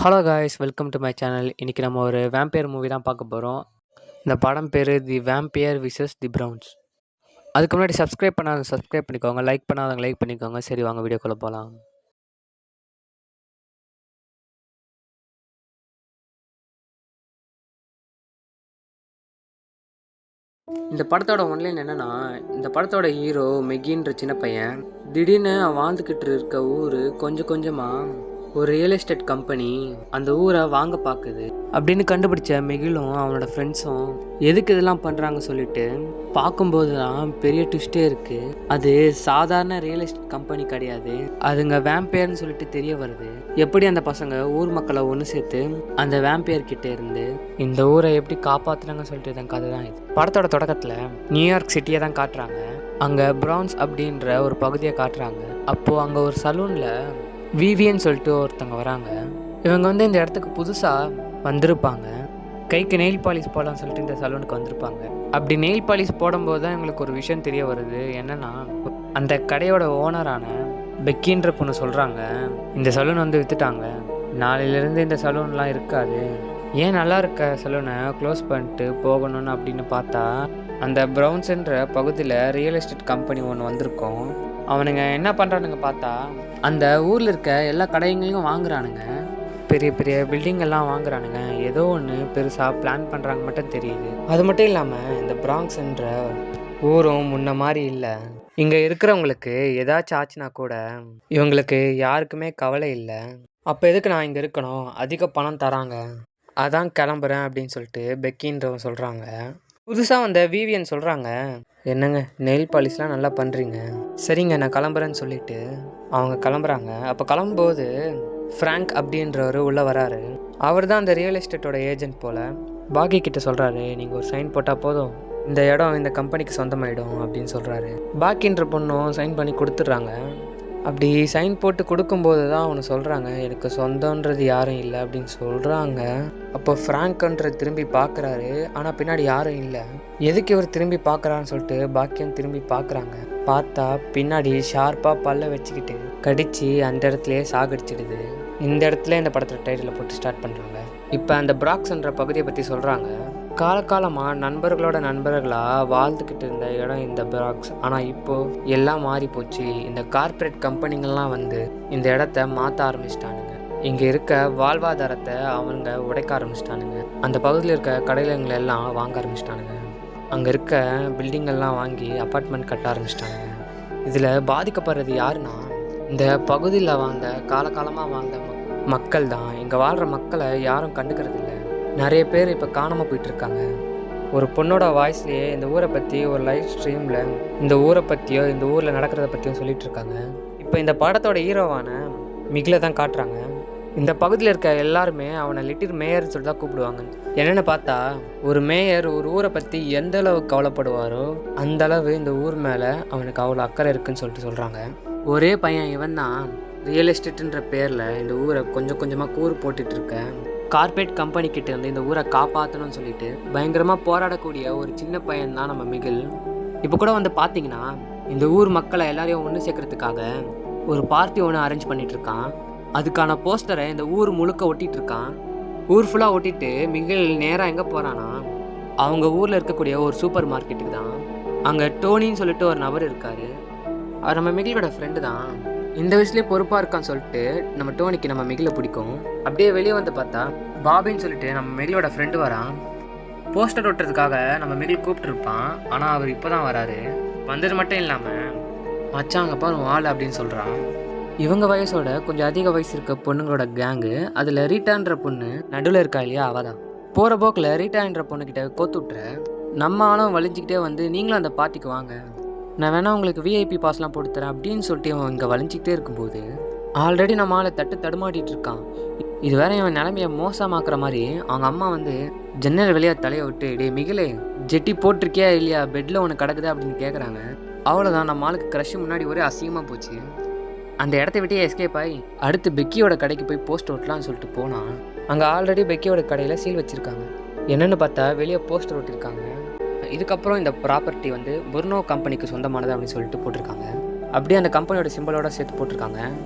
Hello guys, welcome to my channel. இன்றைக்கி நம்ம ஒரு வேம்பையர் மூவி தான் பார்க்க போகிறோம். இந்த படம் பேர் தி வேம்பையர் விசஸ் தி ப்ரௌன்ஸ். அதுக்கு முன்னாடி சப்ஸ்கிரைப் பண்ணாதவங்க சப்ஸ்கிரைப் பண்ணிக்கோங்க, லைக் பண்ணாதவங்க லைக் பண்ணிக்கோங்க. சரி, வாங்க வீடியோக்குள்ளே போகலாம். இந்த படத்தோட ஒன்லைன் என்னென்னா, இந்த படத்தோட ஹீரோ மெகின்ற சின்ன பையன் திடீர்னு வாழ்ந்துக்கிட்டு இருக்க ஊர் கொஞ்சம் கொஞ்சமாக ஒரு ரியல் எஸ்டேட் கம்பெனி அந்த ஊரை வாங்க பார்க்குது அப்படின்னு கண்டுபிடிச்ச மெகிலும் அவனோட ஃப்ரெண்ட்ஸும் எதுக்கு இதெல்லாம் பண்ணுறாங்க சொல்லிட்டு பார்க்கும்போது தான் பெரிய ட்விஸ்டே இருக்குது. அது சாதாரண ரியல் எஸ்டேட் கம்பெனி கிடையாது, அதுங்க வேம்பையர்னு சொல்லிட்டு தெரிய வருது. எப்படி அந்த பசங்க ஊர் மக்களை ஒன்று சேர்த்து அந்த வேம்பையர் கிட்டே இருந்து இந்த ஊரை எப்படி காப்பாற்றுனாங்கன்னு சொல்லிட்டு தான் கதை தான் இது. படத்தோட தொடக்கத்தில் நியூயார்க் சிட்டியை தான் காட்டுறாங்க. அங்கே ப்ரௌன்ஸ் அப்படின்ற ஒரு பகுதியை காட்டுறாங்க. அப்போது அங்கே ஒரு சலூனில் விவின்னு சொல்லிட்டு ஒருத்தவங்க வராங்க. இவங்க வந்து இந்த இடத்துக்கு புதுசாக வந்திருப்பாங்க. கைக்கு நெயில் பாலிஷ் போடலாம்னு சொல்லிட்டு இந்த சலூனுக்கு வந்திருப்பாங்க. அப்படி நெயில் பாலிஷ் போடும்போது தான் எங்களுக்கு ஒரு விஷயம் தெரிய வருது. என்னென்னா, அந்த கடையோட ஓனரான பெக்கின்ற பொண்ணு சொல்கிறாங்க, இந்த சலூன் வந்து விற்றுட்டாங்க, நாளையிலேருந்து இந்த சலூன்லாம் இருக்காது, ஏன் நல்லா இருக்க சலூனை க்ளோஸ் பண்ணிட்டு போகணும்னு அப்படின்னு பார்த்தா அந்த ப்ரௌன்ஸ்ன்ற பகுதியில் ரியல் எஸ்டேட் கம்பெனி ஒன்று வந்திருக்கோம். அவனுங்க என்ன பண்ணுறானுங்க பார்த்தா அந்த ஊரில் இருக்க எல்லா கடைங்களையும் வாங்குறானுங்க, பெரிய பெரிய பில்டிங் எல்லாம் வாங்குறானுங்க. ஏதோ ஒன்று பெருசாக பிளான் பண்ணுறாங்க மட்டும் தெரியுது. அது மட்டும் இல்லாமல் இந்த பிராங்க்ஸ்ன்ற ஊரும் முன்ன மாதிரி இல்லை. இங்கே இருக்கிறவங்களுக்கு ஏதாச்சும் ஆச்சுன்னா கூட இவங்களுக்கு யாருக்குமே கவலை இல்லை. அப்போ எதுக்கு நான் இங்கே இருக்கணும், அதிக பணம் தராங்க, அதான் கிளம்புறேன் அப்படின்னு சொல்லிட்டு பெக்கின்றவங்க சொல்கிறாங்க. புதுசாக வந்த விவியன் சொல்கிறாங்க, என்னங்க நெயில் பாலிஷ்லாம் நல்லா பண்ணுறீங்க, சரிங்க நான் கிளம்புறேன்னு சொல்லிட்டு அவங்க கிளம்புறாங்க. அப்போ கிளம்பும்போது ஃப்ராங்க் அப்படின்றவர் உள்ளே வராரு. அவர் தான் அந்த ரியல் எஸ்டேட்டோட ஏஜென்ட் போல். பாக்கி கிட்ட சொல்கிறாரு, நீங்கள் ஒரு சைன் போட்டால் போதும், இந்த இடம் இந்த கம்பெனிக்கு சொந்தமாயிடும் அப்படின்னு சொல்கிறாரு. பாக்கின்ற பொண்ணும் சைன் பண்ணி கொடுத்துட்றாங்க. அப்படி சைன் போட்டு கொடுக்கும்போது தான் அவனு சொல்கிறாங்க, எனக்கு சொந்தன்றது யாரும் இல்லை அப்படின்னு சொல்கிறாங்க. அப்போ ஃப்ராங்க்ன்ற திரும்பி பார்க்குறாரு, ஆனால் பின்னாடி யாரும் இல்லை. எதுக்கு இவர் திரும்பி பார்க்குறான்னு சொல்லிட்டு பாக்கியம் திரும்பி பார்க்குறாங்க. பார்த்தா பின்னாடி ஷார்ப்பாக பல்ல வச்சுக்கிட்டு கடித்து அந்த இடத்துலையே சாகடிச்சிடுது. இந்த இடத்துல இந்த படத்தில் டைட்டில் போட்டு ஸ்டார்ட் பண்ணுறாங்க. இப்போ அந்த பிராக்ஸ்ன்ற பகுதியை பற்றி சொல்கிறாங்க. காலகாலமாக நண்பர்களோட நண்பர்களாக வாழ்ந்துக்கிட்டு இருந்த இடம் இந்த பிராக்ஸ். ஆனால் இப்போது எல்லாம் மாறி போச்சு. இந்த கார்ப்பரேட் கம்பெனிங்கள்லாம் வந்து இந்த இடத்த மாற்ற ஆரம்பிச்சிட்டானுங்க. இங்கே இருக்க வாழ்வாதாரத்தை அவங்க உடைக்க ஆரம்பிச்சிட்டானுங்க. அந்த பகுதியில் இருக்க கடைகளெல்லாம் வாங்க ஆரம்பிச்சிட்டானுங்க. அங்கே இருக்க பில்டிங்கெல்லாம் வாங்கி அப்பார்ட்மெண்ட் கட்ட ஆரம்பிச்சிட்டானுங்க. இதில் பாதிக்கப்படுறது யாருன்னா, இந்த பகுதியில் வாழ்ந்த காலகாலமாக வாழ்ந்த மக்கள் தான். இங்கே வாழ்கிற மக்களை யாரும் கண்டுக்கிறது இல்லை. நிறைய பேர் இப்போ காணாமல் போயிட்டுருக்காங்க. ஒரு பொண்ணோட வாய்ஸ்லேயே இந்த ஊரை பற்றி ஒரு லைவ் ஸ்ட்ரீமில் இந்த ஊரை பற்றியோ இந்த ஊரில் நடக்கிறத பற்றியோ சொல்லிகிட்டு இருக்காங்க. இப்போ இந்த படத்தோட ஹீரோவான மிகிலை தான் காட்டுறாங்க. இந்த பகுதியில் இருக்க எல்லாருமே அவனை லிட்டில் மேயர்னு சொல்லி தான் கூப்பிடுவாங்க. என்னென்னு பார்த்தா, ஒரு மேயர் ஒரு ஊரை பற்றி எந்த அளவு கவலைப்படுவாரோ அந்த அளவு இந்த ஊர் மேலே அவனுக்கு அவ்வளோ அக்கறை இருக்குன்னு சொல்லிட்டு சொல்கிறாங்க. ஒரே பையன் இவன் தான் ரியல் எஸ்டேட்டுன்ற பேரில் இந்த ஊரை கொஞ்சம் கொஞ்சமாக கூறு போட்டுட்ருக்கேன். கார்ப்பரேட் கம்பெனி கிட்ட இருந்து இந்த ஊரை காப்பாற்றணும்னு சொல்லிட்டு பயங்கரமாக போராடக்கூடிய ஒரு சின்ன பையன் தான் நம்ம மிகில். இப்போ கூட வந்து பார்த்தீங்கன்னா, இந்த ஊர் மக்களை எல்லாரையும் ஒன்று சேர்க்கறதுக்காக ஒரு பார்ட்டி ஒன்று அரேஞ்ச் பண்ணிட்டு இருக்கான். அதுக்கான போஸ்டரை இந்த ஊர் முழுக்க ஒட்டிகிட்டு இருக்கான். ஊர் ஃபுல்லாக ஒட்டிட்டு மிகில் நேராக எங்கே போகிறான்னா, அவங்க ஊரில் இருக்கக்கூடிய ஒரு சூப்பர் மார்க்கெட்டுக்கு தான். அங்கே டோனின்னு சொல்லிட்டு ஒரு நபர் இருக்கார். அவர் நம்ம மிகிலோட ஃப்ரெண்டு தான். இந்த வயசுலேயே பொறுப்பாக இருக்கான்னு சொல்லிட்டு நம்ம டோனிக்கு நம்ம மிகிலை பிடிக்கும். அப்படியே வெளியே வந்து பார்த்தா பாபின்னு சொல்லிட்டு நம்ம மிகிலோட ஃப்ரெண்டு வரான். போஸ்டர் ஒட்டுறதுக்காக நம்ம மிகில் கூப்பிட்டுருப்பான். ஆனால் அவர் இப்போ தான் வராரு. வந்தது மட்டும் இல்லாமல் மச்சாங்கப்பா வாள் அப்படின்னு சொல்கிறான். இவங்க வயசோட கொஞ்சம் அதிக வயசு இருக்க பொண்ணுங்களோட கேங்கு. அதில் ரீட்டான்ற பொண்ணு நடுவில் இருக்கா இல்லையா, அவள் தான். போகிற போக்கில் ரீட்டான்ற பொண்ணுக்கிட்ட கோத்து விட்டுற நம்ம ஆளும் வலிஞ்சிக்கிட்டே வந்து, நீங்களும் அந்த பார்ட்டிக்கு வாங்க, நான் வேணா உங்களுக்கு விஐபி பாஸ்லாம் போட்டு தரேன் அப்படின்னு சொல்லிட்டு அவன் இங்கே வலிஞ்சிக்கிட்டே இருக்கும்போது ஆல்ரெடி நம்ம ஆளை தடுமாட்டிகிட்டு இருக்கான். இது வேற இவன் நிலைமையை மோசமாக்குற மாதிரி அவங்க அம்மா வந்து ஜன்னல் வெளியே தலையை விட்டு, டே மிகிலே ஜெட்டி போட்டிருக்கியா இல்லையா, பெட்டில் ஒன்று கிடக்குதா அப்படின்னு கேட்குறாங்க. அவ்வளோதான், நம்ம ஆளுக்கு க்ரஷ் முன்னாடி ஒரே அசிங்கமாக போச்சு. அந்த இடத்த விட்டே எஸ்கேப் ஆகி அடுத்து பெக்கியோட கடைக்கு போய் போஸ்ட் ஓட்டலான்னு சொல்லிட்டு போனால் அங்கே ஆல்ரெடி பெக்கியோட கடையில் சீல் வச்சுருக்காங்க. என்னென்னு பார்த்தா வெளியே போஸ்டர் ஓட்டிருக்காங்க. இதுக்கப்புறம் இந்த ப்ராப்பர்ட்டி வந்து புர்னோ கம்பெனிக்கு சொந்தமானது அப்படின்னு சொல்லிட்டு போட்டிருக்காங்க. அப்படியே அந்த கம்பெனியோட சிம்பிளோட சேர்த்து போட்டிருக்காங்க.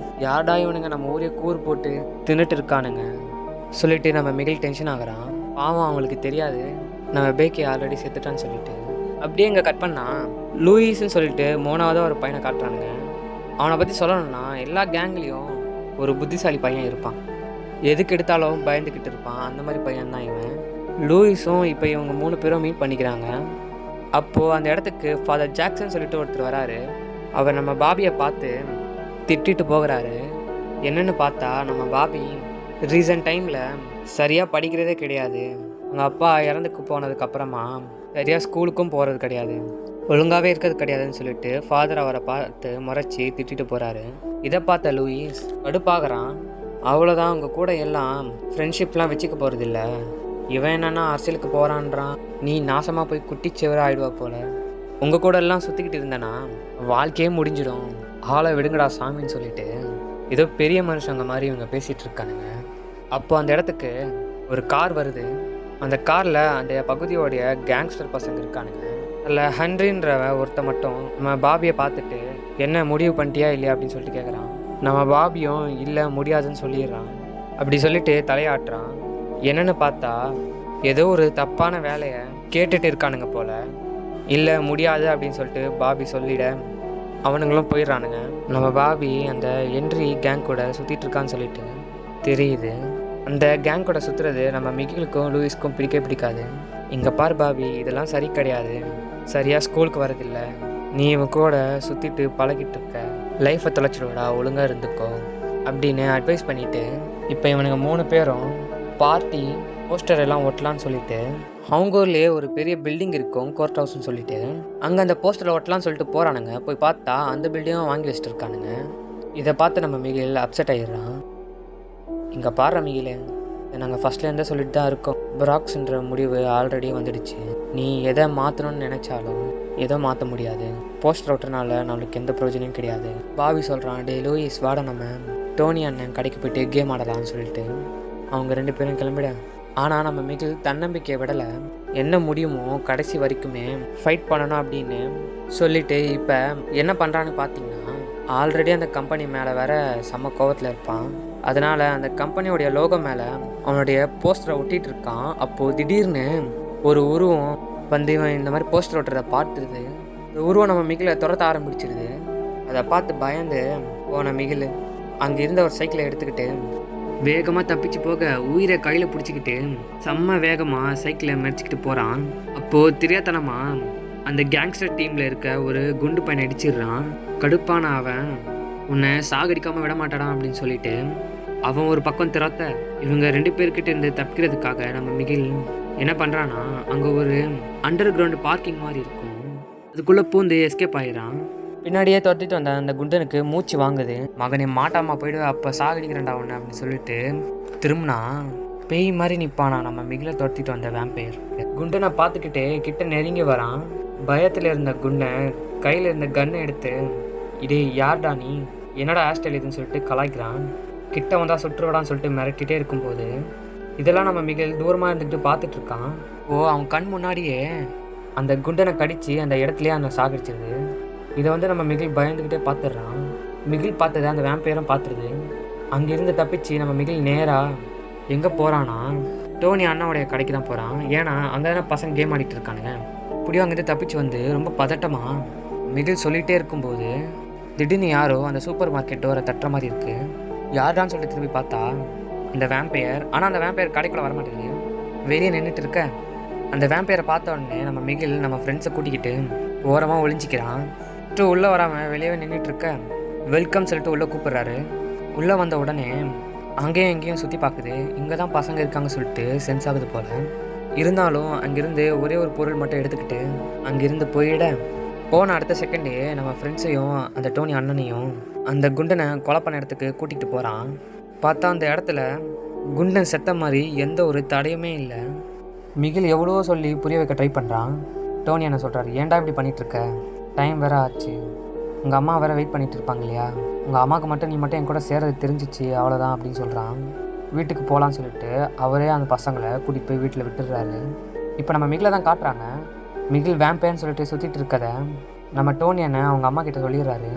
யார்டா இவனுங்க நம்ம ஊரே கூறு போட்டு தின்னுட்டு இருக்கானுங்க, சொல்லிட்டு நம்ம மிகில் டென்ஷன் ஆகுறான். பாவம் அவங்களுக்கு தெரியாது நம்ம பேக்கி ஆல்ரெடி செத்துட்டான்னு சொல்லிட்டு. அப்படியே இங்கே கட் பண்ணால் லூயிஸ்ன்னு சொல்லிட்டு 3ஆவதாக ஒரு பையனை காட்டுறானுங்க. அவனை பற்றி சொல்லணும்னா எல்லா கேங்லேயும் ஒரு புத்திசாலி பையன் இருப்பான், எதுக்கு எடுத்தாலும் பயந்துக்கிட்டு இருப்பான். அந்த மாதிரி பையன் தான் இவன். லூயிஸும் இப்போ இவங்க 3 பேரும் மீட் பண்ணிக்கிறாங்க. அப்போது அந்த இடத்துக்கு ஃபாதர் ஜாக்சன் சொல்லிட்டு ஒருத்தர் வராரு. அவர் நம்ம பாபியை பார்த்து திட்டிட்டு போகிறாரு. என்னென்னு பார்த்தா நம்ம பாபி ரீசன்ட் டைமில் சரியாக படிக்கிறதே கிடையாது, அவங்க அப்பா இறந்துக்கு போனதுக்கப்புறமா சரியாக ஸ்கூலுக்கும் போகிறது கிடையாது, ஒழுங்காகவே இருக்கிறது கிடையாதுன்னு சொல்லிட்டு ஃபாதர் அவரை பார்த்து முறைச்சி திட்டிட்டு போகிறாரு. இதை பார்த்த லூயிஸ் கடுப்பாகிறான். அவ்வளோதான், அவங்க கூட எல்லாம் ஃப்ரெண்ட்ஷிப்லாம் வச்சுக்க போகிறதில்ல, இவன் என்னன்னா அரசியலுக்கு போகிறான்றான், நீ நாசமாக போய் குட்டிச்சவராக ஆயிடுவா போல, உங்கள் கூட எல்லாம் சுற்றிக்கிட்டு இருந்தேன்னா வாழ்க்கையே முடிஞ்சிடும், ஆளை விடுங்கடா சாமின்னு சொல்லிட்டு ஏதோ பெரிய மனுஷங்க மாதிரி இவங்க பேசிகிட்டு இருக்கானுங்க. அப்போ அந்த இடத்துக்கு ஒரு கார் வருது. அந்த காரில் அந்த பகுதியோடைய கேங்ஸ்டர் பசங்க இருக்கானுங்க. அதில் ஹன்றின்ற ஒருத்த மட்டும் நம்ம பாபியை பார்த்துட்டு என்ன முடிவு பண்ணிட்டியா இல்லையா அப்படின்னு சொல்லிட்டு கேட்குறான். நம்ம பாபியும் இல்லை முடியாதுன்னு சொல்லிடுறான். அப்படி சொல்லிட்டு தலையாட்டுறான். என்னென்னு பார்த்தா ஏதோ ஒரு தப்பான வேலையை கேட்டுட்டு இருக்கானுங்க போல. இல்லை முடியாது அப்படின்னு சொல்லிட்டு பாபி சொல்லிட அவனுங்களும் போயிடுறானுங்க. நம்ம பாபி அந்த என்ட்ரி கேங் கூட சுற்றிட்டு இருக்கான்னு சொல்லிட்டு தெரியுது. அந்த கேங் கூட சுற்றுறது நம்ம மிகிலுக்கும் லூயிஸ்க்கும் பிடிக்காது. இங்கே பார் பாபி, இதெல்லாம் சரி கிடையாது, சரியாக ஸ்கூலுக்கு வரதில்லை, நீ இவன் கூட சுற்றிட்டு பழகிட்டு இருக்க, லைஃப்பை தொலைச்சிடுவடா, ஒழுங்காக இருந்துக்கோ அப்படின்னு அட்வைஸ் பண்ணிவிட்டு இப்போ இவனுங்க 3 பேரும் பார்ட்டி போஸ்டர் எல்லாம் ஒட்டலான்னு சொல்லிட்டு அவங்க ஊர்லேயே ஒரு பெரிய பில்டிங் இருக்கும், கோர்ட் ஹவுஸ்ன்னு சொல்லிட்டு அங்கே அந்த போஸ்டரை ஒட்டலான்னு சொல்லிட்டு போகிறானுங்க. போய் பார்த்தா அந்த பில்டிங்கும் வாங்கி வச்சுட்டு இருக்கானுங்க. இதை பார்த்து நம்ம மிகில் அப்செட் ஆகிடுறான். இங்கே பாடுற மிகிலே, நாங்கள் ஃபஸ்ட்லேருந்தே சொல்லிட்டு தான் இருக்கோம், பிராக்ஸ்ன்ற முடிவு ஆல்ரெடி வந்துடுச்சு, நீ எதை மாற்றணும்னு நினச்சாலும் எதோ மாற்ற முடியாது, போஸ்டர் ஒட்டுறனால நம்மளுக்கு எந்த பிரயோஜனமும் கிடையாது. பாபி சொல்கிறான், டே லூயிஸ் வாட நம்ம டோனி அண்ணன் கடைக்கு போய்ட்டு கேம் ஆடலான்னு சொல்லிட்டு அவங்க 2 பேரும் கிளம்பிட. ஆனால் நம்ம மிகில் தன்னம்பிக்கையை விடலை, என்ன முடியுமோ கடைசி வரைக்குமே ஃபைட் பண்ணணும் அப்படின்னு சொல்லிட்டு இப்போ என்ன பண்ணுறான்னு பார்த்தீங்கன்னா ஆல்ரெடி அந்த கம்பெனி மேலே வேற செம்ம கோவத்தில் இருப்பான். அதனால் அந்த கம்பெனியோடைய லோகோ மேலே அவனுடைய போஸ்டரை ஒட்டிகிட்டு இருக்கான். அப்போது திடீர்னு ஒரு உருவம் வந்து இவன் இந்த மாதிரி போஸ்டர் ஒட்டுறதை பார்த்துருது. இந்த உருவம் நம்ம மிகிலை துரத்த ஆரம்பிச்சிருது. அதை பார்த்து பயந்து போன மிகில் அங்கே இருந்த ஒரு சைக்கிளை எடுத்துக்கிட்டு வேகமாக தப்பிச்சு போக உயிரை கையில் பிடிச்சிக்கிட்டு செம்ம வேகமாக சைக்கிளை மெரிச்சிக்கிட்டு போகிறான். அப்போது தெரியாதனமாக அந்த கேங்ஸ்டர் டீமில் இருக்க ஒரு குண்டு பையனை அடிச்சிடுறான். கடுப்பான அவன் உன்னை சாகடிக்காமல் விட மாட்டாடான் அப்படின்னு சொல்லிட்டு அவன் ஒரு பக்கம் திறத்த இவங்க 2 பேர்கிட்ட இருந்து தப்பிக்கிறதுக்காக நம்ம மிகில் என்ன பண்ணுறான்னா அங்கே ஒரு அண்டர் கிரவுண்டு பார்க்கிங் மாதிரி இருக்கும், அதுக்குள்ளே பூந்து எஸ்கேப் ஆகிடுறான். பின்னாடியே துரத்திட்டு வந்த அந்த குண்டனுக்கு மூச்சு வாங்குது. மகனே மாட்டாமா போய்டு, அப்போ சாகடிக்கிறேன்டா ஒன்று அப்படின்னு சொல்லிட்டு திரும்பினா பேய் மாதிரி நிற்பானா நம்ம மிகில துரத்திட்டு வந்த வேம்பயர். குண்டனை பார்த்துக்கிட்டே கிட்ட நெருங்கி வரான். பயத்தில் இருந்த குண்டன் கையில் இருந்த கன்னை எடுத்து இதே யார்டா நீ, என்னடா ஹேர்ஸ்டைல் இதுன்னு சொல்லிட்டு கலாய்க்கிறான். கிட்ட வந்தால் சுற்றுவாடான்னு சொல்லிட்டு மிரட்டிகிட்டே இருக்கும்போது இதெல்லாம் நம்ம மிகில் தூரமாக இருந்துக்கிட்டு பார்த்துட்டு இருக்கான். அவன் கண் முன்னாடியே அந்த குண்டனை கடித்து அந்த இடத்துலையே அந்த சாகடிச்சிருது. இதை வந்து நம்ம மிகில் பயந்துக்கிட்டே பார்த்துடுறான். மிகில் பார்த்தது அந்த வேம்பயரும் பார்த்துருது. அங்கேருந்து தப்பிச்சு நம்ம மிகில் நேராக எங்கே போகிறான்னா டோனி அண்ணாவுடைய கடைக்கு தான் போகிறான். ஏன்னா அங்கே தானே பசங்க கேம் ஆடிட்டு இருக்கானுங்க. இப்படியும் அங்கேருந்து தப்பிச்சு வந்து ரொம்ப பதட்டமாக மிகில் சொல்லிகிட்டே இருக்கும்போது திடீர்னு யாரோ அந்த சூப்பர் மார்க்கெட் டோரை தட்டுற மாதிரி இருக்குது. யார்டான்னு சொல்லிட்டு திரும்பி பார்த்தா அந்த வேம்பயர். ஆனால் அந்த வேம்பயர் கடைக்குள்ளே வரமாட்டேங்குது, வெளியே நின்றுட்டு இருக்க. அந்த வேம்பயரை பார்த்த உடனே நம்ம மிகில் நம்ம ஃப்ரெண்ட்ஸை கூட்டிக்கிட்டு ஓரமாக ஒளிஞ்சிக்கிறான். உள்ளே வராமல் வெளியே நின்றுட்டு இருக்க வெல்கம் சொல்லிட்டு உள்ளே கூப்பிட்றாரு. உள்ளே வந்த உடனே அங்கேயும் எங்கேயும் சுற்றி பார்க்குது. இங்கே தான் பசங்க இருக்காங்க சொல்லிட்டு சென்ஸ் ஆகுது போல். இருந்தாலும் அங்கேருந்து ஒரே ஒரு பொருள் மட்டும் எடுத்துக்கிட்டு அங்கேருந்து போயிட போன அடுத்த செகண்டே நம்ம ஃப்ரெண்ட்ஸையும் அந்த டோனி அண்ணனையும் அந்த குண்டனை கொலை பண்ண இடத்துக்கு கூட்டிகிட்டு போகிறான். பார்த்தா அந்த இடத்துல குண்டன் செத்த மாதிரி எந்த ஒரு தடையுமே இல்லை. மிகில் எவ்வளோ சொல்லி புரிய வைக்க ட்ரை பண்ணுறான். டோனி அண்ணன் சொல்கிறாரு, ஏன்டா இப்படி பண்ணிகிட்ருக்க, டைம் வேறு ஆச்சு, உங்கள் அம்மா வேறு வெயிட் பண்ணிகிட்டு இருப்பாங்க இல்லையா, உங்கள் அம்மாவுக்கு மட்டும் நீ மட்டும் என் கூட சேரது தெரிஞ்சிச்சு அவ்வளோதான் அப்படின்னு சொல்கிறான். வீட்டுக்கு போகலான்னு சொல்லிட்டு அவரே அந்த பசங்களை கூட்டிகிட்டு போய் வீட்டில் விட்டுடுறாரு. இப்போ நம்ம மிகிலை தான் காட்டுறாங்க. மிகில் வேம்பேன்னு சொல்லிட்டு சுற்றிட்டு இருக்கதை நம்ம டோனி அண்ணன் அவங்க அம்மா கிட்ட சொல்லிடுறாரு.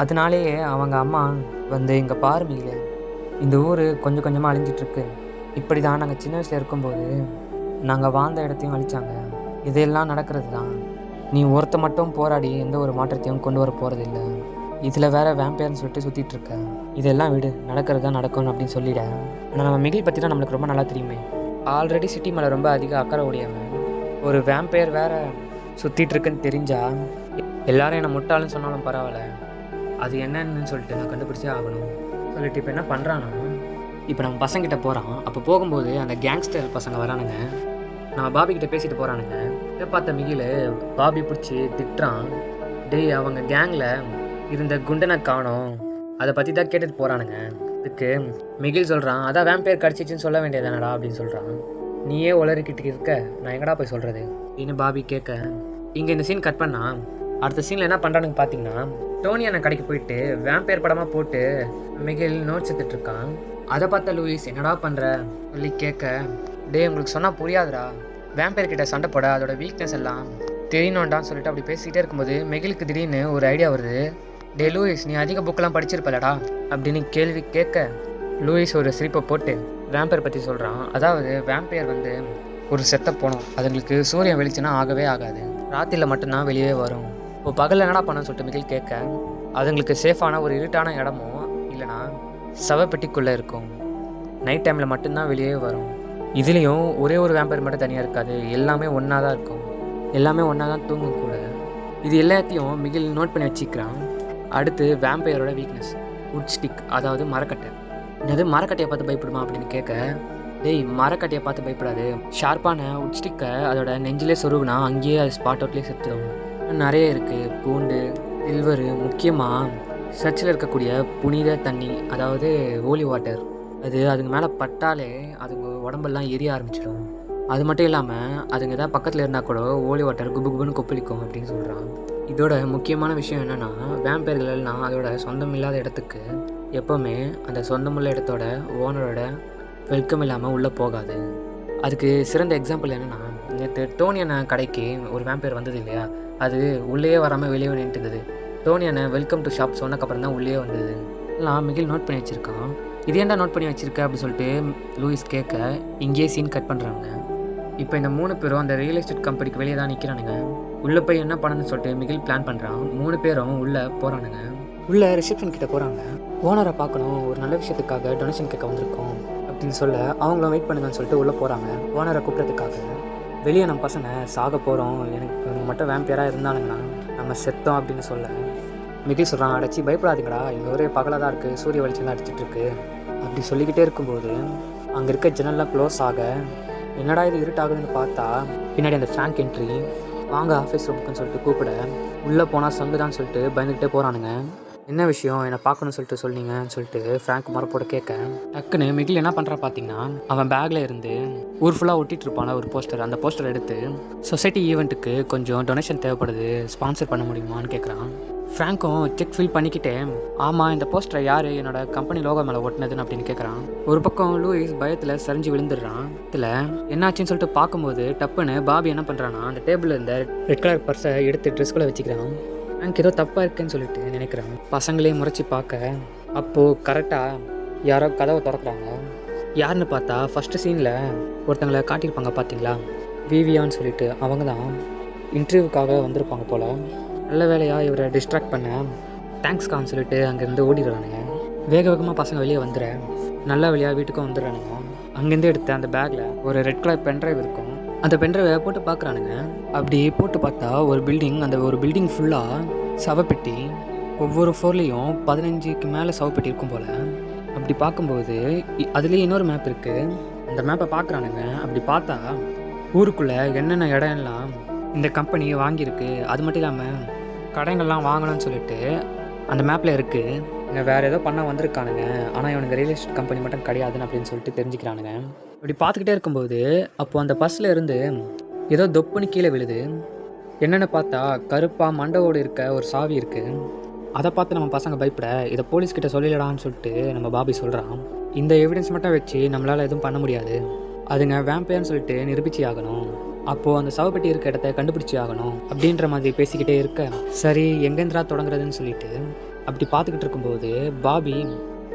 அதனாலேயே அவங்க அம்மா வந்து இங்கே பாரு மிகிலே, இந்த ஊர் கொஞ்சம் கொஞ்சமாக அழிஞ்சிட்ருக்கு, இப்படி தான் நாங்கள் சின்ன வயசில் இருக்கும்போது நாங்கள் வாழ்ந்த இடத்தையும் அழித்தாங்க. இதெல்லாம் நடக்கிறது தான். நீ ஒருத்த மட்டும் போராடி எந்த ஒரு மாற்றத்தையும் கொண்டு வர போகிறதில்ல. இதில் வேறு வேம்பயர்னு சொல்லிட்டு சுற்றிட்டு இருக்க. இதெல்லாம் விடு, நடக்கிறது தான் நடக்கும் அப்படின்னு சொல்லிட. ஆனால் நம்ம மிகில் பற்றி தான் நம்மளுக்கு ரொம்ப நல்லா தெரியுமே. ஆல்ரெடி சிட்டி மேலே ரொம்ப அதிக அக்கறை உடையவன். ஒரு வேம்பயர் வேறு சுற்றிட்டு இருக்குன்னு தெரிஞ்சா எல்லாரும் என்னை முட்டாளுன்னு சொன்னாலும் பரவாயில்ல, அது என்னன்னு சொல்லிட்டு நான் கண்டுபிடிச்சே ஆகணும் சொல்லிட்டு இப்போ என்ன பண்ணுறான்னா, இப்போ நம்ம பசங்கிட்ட போகிறான். அப்போ போகும்போது அந்த கேங்ஸ்டர் பசங்க வரானுங்க. நம்ம பாபி கிட்ட பேசிட்டு போகிறானுங்க. இதை பார்த்த மிகில் பாபி பிடிச்சி திட்டுறான். டேய், அவங்க கேங்கில் இருந்த குண்டனை காணோம், அதை பற்றி தான் கேட்டுட்டு போகிறானுங்க. இதுக்கு மிகில் சொல்கிறான், அதான் வேம்பயர் கடிச்சிச்சின்னு சொல்ல வேண்டியதானடா அப்படின்னு சொல்கிறான். நீயே உளறிக்கிட்டு இருக்க, நான் எங்கடா போய் சொல்கிறது அப்படின்னு பாபி கேட்க, இங்கே இந்த சீன் கட் பண்ணா அடுத்த சீனில் என்ன பண்ணுறானுங்க பார்த்தீங்கன்னா, டோனியான கடைக்கு போயிட்டு வேம்பயர் படமாக போட்டு மிகில் நோட்ஸ் எடுத்துட்ருக்கான். அதை பார்த்த லூயிஸ் என்னடா பண்ணுற சொல்லி கேட்க, டே உங்களுக்கு சொன்னால் புரியாதுடா, வேம்பயர் கிட்ட சண்டை போட அதோட வீக்னஸ் எல்லாம் தெரியணும்டான்னு சொல்லிட்டு அப்படி பேசிக்கிட்டே இருக்கும்போது மிகிலுக்கு திடீர்னு ஒரு ஐடியா வருது. டே லூயிஸ், நீ அதிக புக்கெல்லாம் படிச்சிருப்பலடா அப்படின்னு கேள்வி கேட்க, லூயிஸ் ஒரு சிரிப்பை போட்டு வேம்பயர் பற்றி சொல்கிறான். அதாவது வேம்பயர் ஒரு செத்த போனோம், அதுங்களுக்கு சூரியன் வெளிச்சுன்னா ஆகவே ஆகாது, ராத்திரியில் மட்டும்தான் வெளியே வரும். இப்போ பகலில் என்னடா பண்ணணும்னு சொல்லிட்டு மிகில் கேட்க, அதுங்களுக்கு சேஃபான ஒரு இருட்டான இடமோ இல்லைனா சவப்பெட்டிக்குள்ளே இருக்கும், நைட் டைமில் மட்டும்தான் வெளியே வரும். இதுலேயும் ஒரே ஒரு வேம்பயர் மட்டும் தனியாக இருக்காது, எல்லாமே ஒன்றா தான் இருக்கும், எல்லாமே ஒன்றா தான் தூங்கும் கூட. இது எல்லாத்தையும் மிகில் நோட் பண்ணி வச்சுக்கிறான். அடுத்து வேம்பயரோட வீக்னஸ் வுட் ஸ்டிக், அதாவது மரக்கட்டை. என்னது மரக்கட்டையை பார்த்து பயப்படுமா அப்படின்னு கேட்க, டேய் மரக்கட்டையை பார்த்து பயப்படாது, ஷார்ப்பான வுட் ஸ்டிக்கை அதோட நெஞ்சிலே சொருகுனா அங்கேயே அது ஸ்பாட் அவுட்லேயே செத்துடும். நிறைய இருக்குது, பூண்டு, சில்வரு, முக்கியமாக சர்ச்சில் இருக்கக்கூடிய புனித தண்ணி, அதாவது ஹோலி வாட்டர், அதுங்க மேலே பட்டாலே அதுங்க உடம்பெல்லாம் எரிய ஆரம்பிச்சிடும். அது மட்டும் இல்லாமல் அதுங்க எதாவது பக்கத்தில் இருந்தால் கூட ஹோலி வாட்டர் குபு குபுன்னு கொப்பளிக்கும் அப்படின்னு சொல்கிறான். இதோட முக்கியமான விஷயம் என்னென்னா, வேம்பயர்கள் எல்லாம் அதோட சொந்தம் இல்லாத இடத்துக்கு எப்போவுமே அந்த சொந்தமுள்ள இடத்தோட ஓனரோட வெல்கம் இல்லாமல் உள்ளே போகாது. அதுக்கு சிறந்த எக்ஸாம்பிள் என்னென்னா, நேற்று டோனியான கடைக்கு ஒரு வேம்பயர் வந்தது இல்லையா, அது உள்ளே வராமல் வெளியே நின்றுட்டு இருந்தது. டோனியான வெல்கம் டு ஷாப் சொன்னக்கப்புறம் தான் உள்ளே வந்தது. எல்லாம் மிகில் நோட் பண்ணி வச்சுருக்கான். இது ஏன்டா நோட் பண்ணி வச்சுருக்க அப்படின்னு சொல்லிட்டு லூயிஸ் கேட்க, இங்கேயே சீன் கட் பண்ணுறாங்க. இப்போ இந்த 3 பேரும் அந்த ரியல் எஸ்டேட் கம்பெனிக்கு வெளியே தான் நிற்கிறானுங்க. உள்ளே போய் என்ன பண்ணணும்னு சொல்லிட்டு மிகில் பிளான் பண்ணுறான். 3 பேரும் உள்ளே போகிறானுங்க. உள்ளே ரிசப்ஷன் கிட்டே போகிறாங்க. ஓனரை பார்க்கணும், ஒரு நல்ல விஷயத்துக்காக டொனேஷன் கேட்க வந்திருக்கோம் அப்படின்னு சொல்ல, அவங்களும் வெயிட் பண்ணுங்கன்னு சொல்லிட்டு உள்ளே போகிறாங்க ஓனரை கூப்பிட்றதுக்காக. வெளியே நம்ம பசங்க சாக போகிறோம், எனக்கு மட்டும் வேம்பயராக இருந்தானுங்கண்ணா நம்ம செத்தோம் அப்படின்னு சொல்ல, மிகில் சொல்கிறான், அடைச்சி பயப்படாதீங்கடா, இங்கே ஒரே பகலாக தான் இருக்குது, சூரிய வெளிச்சம் தான் அடிச்சிட்ருக்கு அப்படி சொல்லிக்கிட்டே இருக்கும்போது அங்கே இருக்க ஜன்னல்லாம் க்ளோஸ் ஆக, என்னடா இது இருட்டாகுதுன்னு பார்த்தா பின்னாடி அந்த ஃப்ராங்க் என்ட்ரி, வாங்க ஆஃபீஸ் ரூமுக்குன்னு சொல்லிட்டு கூப்பிட, உள்ளே போனால் சங்குதான்னு சொல்லிட்டு பயந்துக்கிட்டே போகிறானுங்க. என்ன விஷயம், என்னை பார்க்கணும்னு சொல்லிட்டு சொன்னீங்கன்னு சொல்லிட்டு ஃப்ராங்க் மரப்போட கேட்க, டக்குன்னு மிகில் என்ன பண்ணுறா பார்த்தீங்கன்னா, அவன் பேக்கில் இருந்து ஊர் ஃபுல்லாக ஒட்டிகிட்டு இருப்பான ஒரு போஸ்டர், அந்த போஸ்டர் எடுத்து சொசைட்டி ஈவெண்ட்டுக்கு கொஞ்சம் டொனேஷன் தேவைப்படுது, ஸ்பான்சர் பண்ண முடியுமான்னு கேட்குறான். ஃப்ராங்க்கும் செக் ஃபில் பண்ணிக்கிட்டே, ஆமாம் இந்த போஸ்டரை யார் என்னோட கம்பெனி லோகோ மேலே ஒட்டினதுன்னு அப்படின்னு கேட்குறான். ஒரு பக்கம் லூயிஸ் பயத்தில் சரிஞ்சு விழுந்துடுறான். இதில் என்னாச்சுன்னு சொல்லிட்டு பார்க்கும்போது டப்புன்னு பாபி என்ன பண்ணுறான்னா, அந்த டேபிளில் இருந்த ரெட் கலர் பர்ஸை எடுத்து ட்ரெஸ்குள்ளே வச்சுக்கிறான். எனக்கு ஏதோ தப்பாக இருக்குன்னு சொல்லிட்டு நினைக்கிறேன். பசங்களே முறைச்சி பார்க்க, அப்போது கரெக்டாக யாரோ கதவை திறக்கிறாங்க. யாருன்னு பார்த்தா ஃபஸ்ட்டு சீனில் ஒருத்தங்களை காட்டியிருப்பாங்க பார்த்தீங்களா, விவியான்னு சொல்லிட்டு, அவங்க தான் இன்டர்வியூக்காக வந்திருப்பாங்க போல். நல்ல வேலையாக இவரை டிஸ்ட்ராக்ட் பண்ண தேங்க்ஸ்கான்னு சொல்லிட்டு அங்கேருந்து ஓடிடுறானுங்க. வேக வேகமாக பசங்க வெளியே வந்துடுற, நல்ல வழியாக வீட்டுக்கும் வந்துடுறானுங்க. அங்கேருந்து எடுத்த அந்த பேக்கில் ஒரு ரெட் கலர் பென்ட்ரைவ் இருக்கும். அந்த பென்ட்ரைவை போட்டு பார்க்குறானுங்க. அப்படி போட்டு பார்த்தா ஒரு பில்டிங், அந்த ஒரு பில்டிங் ஃபுல்லாக சவப்பெட்டி, ஒவ்வொரு ஃப்ளோர்லேயும் 15க்கு மேலே சவப்பெட்டி இருக்கும் போல். அப்படி பார்க்கும்போது அதுலேயே இன்னொரு மேப் இருக்குது. அந்த மேப்பை பார்க்குறானுங்க. அப்படி பார்த்தா ஊருக்குள்ளே என்னென்ன இடம்லாம் இந்த கம்பெனி வாங்கியிருக்கு, அது மட்டும் இல்லாமல் கடைங்கள்லாம் வாங்கணும்னு சொல்லிட்டு அந்த மேப்பில் இருக்குது. இங்கே வேறு ஏதோ பண்ண வந்திருக்கானுங்க, ஆனால் இவனுக்கு ரியல் எஸ்டேட் கம்பெனி மட்டும் கிடையாதுன்னு அப்படின்னு சொல்லிட்டு தெரிஞ்சுக்கிறானுங்க. இப்படி பார்த்துக்கிட்டே இருக்கும்போது அப்போது அந்த பஸ்ஸில் இருந்து ஏதோ தொப்புன்னு கீழே விழுது. என்னென்னு பார்த்தா கருப்பாக மண்டவோடு இருக்க ஒரு சாவி இருக்குது. அதை பார்த்து நம்ம பசங்க பயப்பட, இதை போலீஸ்கிட்ட சொல்லிடலான்னு சொல்லிட்டு நம்ம பாபி சொல்கிறான். இந்த எவிடன்ஸ் மட்டும் வச்சு நம்மளால் எதுவும் பண்ண முடியாது, அதுங்க வேம்பயர்னு சொல்லிட்டு நிரூபிச்சு ஆகணும், அப்போது அந்த சவப்பெட்டி இருக்க இடத்த கண்டுபிடிச்சி ஆகணும் அப்படின்ற மாதிரி பேசிக்கிட்டே இருக்க, சரி எங்கேந்திரா தொடங்குறதுன்னு சொல்லிட்டு அப்படி பார்த்துக்கிட்டு இருக்கும்போது பாபி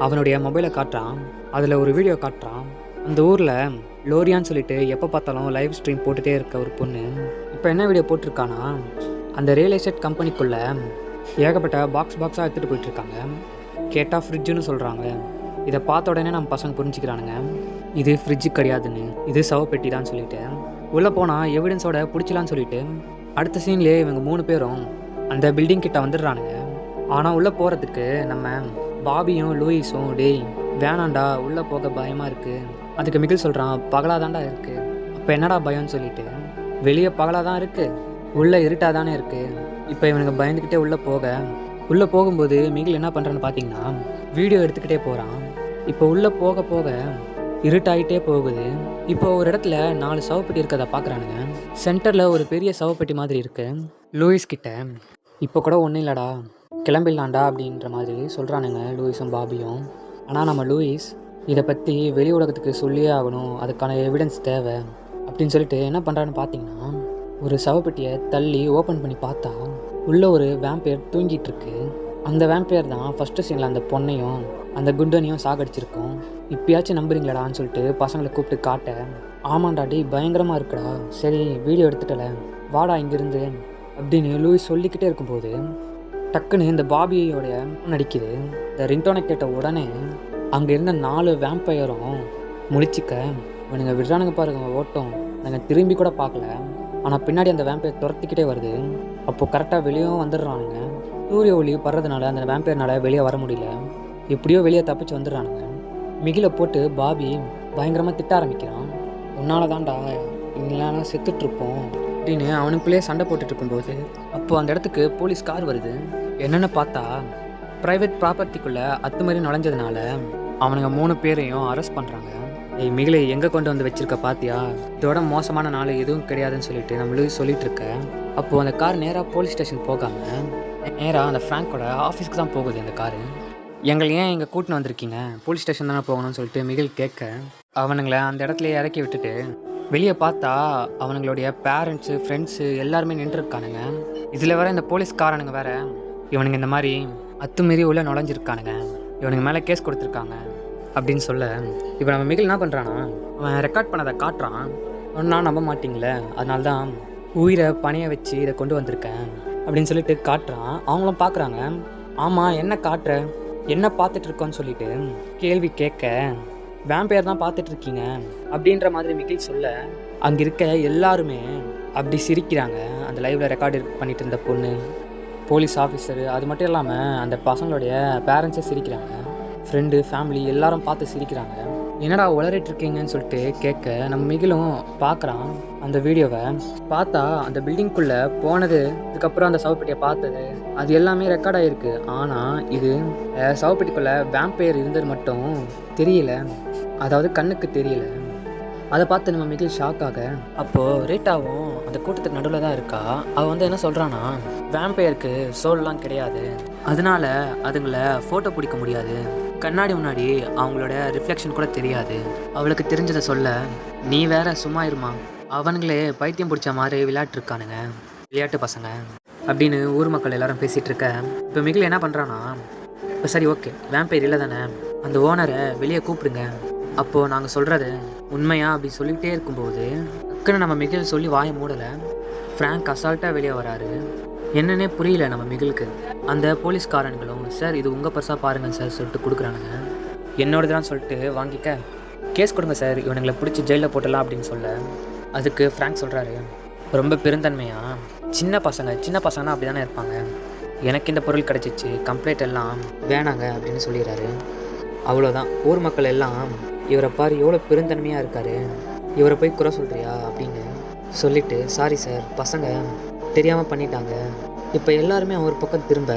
அவனுடைய மொபைலை காட்டுறான். அதில் ஒரு வீடியோ காட்டுறான். அந்த ஊரில் லோரியான்னு சொல்லிட்டு எப்போ பார்த்தாலும் லைவ் ஸ்ட்ரீம் போட்டுகிட்டே இருக்க ஒரு பொண்ணு இப்போ என்ன வீடியோ போட்டிருக்கானா, அந்த ரியல் எஸ்டேட் கம்பெனிக்குள்ளே ஏகப்பட்ட பாக்ஸாக எடுத்துகிட்டு போயிட்டுருக்காங்க. கேட்டால் ஃப்ரிட்ஜுன்னு சொல்கிறாங்க. இதை பார்த்த உடனே நம்ம பசங்க புரிஞ்சுக்கிறானுங்க, இது ஃப்ரிட்ஜு கிடையாதுன்னு, இது சவப்பெட்டி தான் சொல்லிட்டு. உள்ளே போனால் எவிடன்ஸோட பிடிச்சலான்னு சொல்லிட்டு அடுத்த சீன்லேயே இவங்க 3 பேரும் அந்த பில்டிங் கிட்ட வந்துடுறானுங்க. ஆனால் உள்ளே போகிறதுக்கு நம்ம பாபியும் லூயிஸும், டேய் வேணாண்டா உள்ளே போக பயமாக இருக்குது. அதுக்கு மிகில் சொல்கிறான், பகலாக தான்டா இருக்குது. அப்போ என்னடா பயம்னு சொல்லிட்டு, வெளியே பகலாக தான் இருக்குது, உள்ளே இருட்டாக தானே இருக்குது. இப்போ இவனுங்க பயந்துக்கிட்டே உள்ளே போகும்போது மிகில் என்ன பண்ணுறான்னு பார்த்தீங்கன்னா வீடியோ எடுத்துக்கிட்டே போகிறான். இப்போ உள்ளே போக போக இருட்டாயிட்டே போகுது. இப்போ ஒரு இடத்துல 4 சவப்பெட்டி இருக்கிறத பார்க்குறானுங்க. சென்டரில் ஒரு பெரிய சவப்பெட்டி மாதிரி இருக்குது. லூயிஸ் கிட்ட இப்போ கூட ஒன்றும் இல்லைடா, கிளம்பிடலாண்டா அப்படின்ற மாதிரி சொல்கிறானுங்க லூயிஸும் பாபியும். ஆனால் நம்ம லூயிஸ் இதை பற்றி வெளி உலகத்துக்கு சொல்லியே ஆகணும், அதுக்கான எவிடன்ஸ் தேவை அப்படின்னு சொல்லிட்டு என்ன பண்ணுறான்னு பார்த்தீங்கன்னா, ஒரு சவப்பெட்டியை தள்ளி ஓப்பன் பண்ணி பார்த்தா உள்ளே ஒரு வேம்பையர் தூங்கிட்டு இருக்கு. அந்த வேம்பையர் தான் ஃபஸ்ட்டு சீனில் அந்த பொண்ணையும் அந்த குண்டனையும் சாகடிச்சிருக்கோம். இப்பயாச்சும் நம்புறீங்களாடான்னு சொல்லிட்டு பசங்களை கூப்பிட்டு காட்ட, ஆமாண்டாடி பயங்கரமாக இருக்குடா, சரி வீடியோ எடுத்துட்டல வாடா இங்கேருந்து அப்படின்னு லூயிஸ் சொல்லிக்கிட்டே இருக்கும்போது டக்குன்னு இந்த பாபியோடைய நடிக்குது. இந்த ரிங்டோனை கேட்ட உடனே அங்கே இருந்த 4 வேம்பையரும் முழிச்சிக்க, இவனுங்க விடுறானுங்க பாருங்க ஓட்டம், நாங்கள் திரும்பி கூட பார்க்கல. ஆனால் பின்னாடி அந்த வேம்பையர் துரத்திக்கிட்டே வருது. அப்போது கரெக்டாக வெளியும் வந்துடுறானுங்க. சூரிய ஒளி படுறதுனால அந்த வேம்பையர்னால வெளியே வர முடியல. எப்படியோ வெளியே தப்பிச்சு வந்துடுறானுங்க. மிகில போட்டு பாபி பயங்கரமாக திட்ட ஆரம்பிக்கிறான், உன்னால தான்டா இல்லைனா செத்துட்ருப்போம் அப்படின்னு அவனுக்குள்ளேயே சண்டை போட்டுட்டு இருக்கும்போது அப்போது அந்த இடத்துக்கு போலீஸ் கார் வருது. என்னென்னு பார்த்தா ப்ரைவேட் ப்ராப்பர்ட்டிக்குள்ளே அத்துமீறி நுழைஞ்சதுனால அவனுங்க 3 பேரையும் அரெஸ்ட் பண்ணுறாங்க. மிகிலை எங்கே கொண்டு வந்து வச்சிருக்க பார்த்தியா, இதோட மோசமான நாள் எதுவும் கிடையாதுன்னு சொல்லிட்டு நம்மளுக்கு சொல்லிட்டு இருக்க. அப்போது அந்த கார் நேராக போலீஸ் ஸ்டேஷன் போகாமல் நேராக அந்த ஃப்ராங்கோட ஆஃபீஸ்க்கு தான் போகுது. அந்த காரு எங்களை ஏன் இங்கே கூட்டின்னு வந்திருக்கீங்க, போலீஸ் ஸ்டேஷன் தானே போகணும்னு சொல்லிட்டு மிகில் கேட்க, அவனுங்களை அந்த இடத்துல இறக்கி விட்டுட்டு வெளியே பார்த்தா அவனுங்களுடைய பேரண்ட்ஸு ஃப்ரெண்ட்ஸு எல்லாருமே நின்றுருக்கானுங்க. இதில் வேற இந்த போலீஸ்காரனுங்க வேற இவனுங்க இந்த மாதிரி அத்துமீறி உள்ளே நுழைஞ்சிருக்கானுங்க, இவனுங்க மேலே கேஸ் கொடுத்துருக்காங்க அப்படின்னு சொல்ல, இப்போ நம்ம மிகில் என்ன பண்ணுறான்னா அவன் ரெக்கார்ட் பண்ணதை காட்டுறான். ஒன்றா நம்ப மாட்டிங்களே, அதனால தான் உயிரை பணைய வச்சு இதை கொண்டு வந்திருக்கேன் அப்படின்னு சொல்லிட்டு காட்டுறான். அவங்களும் பார்க்குறாங்க, ஆமாம் என்ன காட்டுற, என்ன பார்த்துட்ருக்கோன்னு சொல்லிட்டு கேள்வி கேட்க, வேம்பையர் தான் பார்த்துட்ருக்கீங்க அப்படின்ற மாதிரி மிகில் சொல்ல, அங்கே இருக்க எல்லாருமே அப்படி சிரிக்கிறாங்க. அந்த லைவில் ரெக்கார்டு பண்ணிட்டு இருந்த பொண்ணு, போலீஸ் ஆஃபீஸரு, அது மட்டும் இல்லாமல் அந்த பசங்களுடைய பேரண்ட்ஸே சிரிக்கிறாங்க, ஃப்ரெண்டு ஃபேமிலி எல்லாரும் பார்த்து சிரிக்கிறாங்க. என்னடா உளறிட்டு இருக்கீங்கன்னு சொல்லிட்டு கேட்க, நம்ம மிகிலும் பார்க்குறான். அந்த வீடியோவை பார்த்தா அந்த பில்டிங்குள்ளே போனது, அதுக்கப்புறம் அந்த சவப்பெட்டியை பார்த்தது, அது எல்லாமே ரெக்கார்ட் ஆகிருக்கு. ஆனால் இது சவப்பெட்டிக்குள்ளே வேம்பையர் இருந்தது மட்டும் தெரியல, அதாவது கண்ணுக்கு தெரியல. அதை பார்த்து நம்ம மிகில் ஷாக்காக, அப்போது ரீட்டாவும் அந்த கூட்டத்துக்கு நடுவில் தான் இருக்கா. அவள் வந்து என்ன சொல்கிறான்னா, வேம்பையருக்கு சோல்லாம் கிடையாது, அதனால அதுங்களை ஃபோட்டோ பிடிக்க முடியாது, கண்ணாடி முன்னாடி அவங்களோட ரிஃப்ளெக்ஷன் கூட தெரியாது. அவளுக்கு தெரிஞ்சதை சொல்ல, நீ வேற சும்மா இருமா, அவனுங்களே பைத்தியம் பிடிச்ச மாதிரி விளையாட்டுருக்கானுங்க, விளையாட்டு பசங்க அப்படின்னு ஊர் மக்கள் எல்லாரும் பேசிகிட்டு இருக்க. இப்போ மிகில் என்ன பண்ணுறான்னா, இப்போ சரி ஓகே வேம்பையர் இல்லை தானே, அந்த ஓனரை வெளியே கூப்பிடுங்க, அப்போது நாங்கள் சொல்கிறது உண்மையா அப்படி சொல்லிகிட்டே இருக்கும்போது டக்குன்னு நம்ம மிகில் சொல்லி வாயை மூடலை. ஃப்ராங்க் அசால்ட்டாக வெளியே வராரு. என்னன்னே புரியல நம்ம மிகிலுக்கு. அந்த போலீஸ்காரனுங்களும், சார் இது உங்கள் பர்ஸாக பாருங்கள் சார் சொல்லிட்டு கொடுக்குறானுங்க. என்னோடதான் சொல்லிட்டு வாங்கிக்க, கேஸ் கொடுங்க சார், இவனுங்களை பிடிச்சி ஜெயிலில் போட்டலாம் அப்படின்னு சொல்ல, அதுக்கு ஃப்ராங்க் சொல்கிறாரு, ரொம்ப பெருந்தன்மையாக சின்ன பசங்கன்னா அப்படி தானே இருப்பாங்க, எனக்கு இந்த பொருள் கிடச்சிச்சு, கம்ப்ளைண்ட் எல்லாம் வேணாங்க அப்படின்னு சொல்லிடுறாரு. அவ்வளோதான். ஊர் மக்கள் எல்லாம் இவரை பாரு எவ்வளோ பெருந்தன்மையாக இருக்காரு, இவரை போய் குறை சொல்கிறியா அப்படின்னு சொல்லிவிட்டு, சாரி சார் பசங்க தெரியாமல் பண்ணிட்டாங்க. இப்போ எல்லாருமே ஒரு பக்கம் திரும்ப,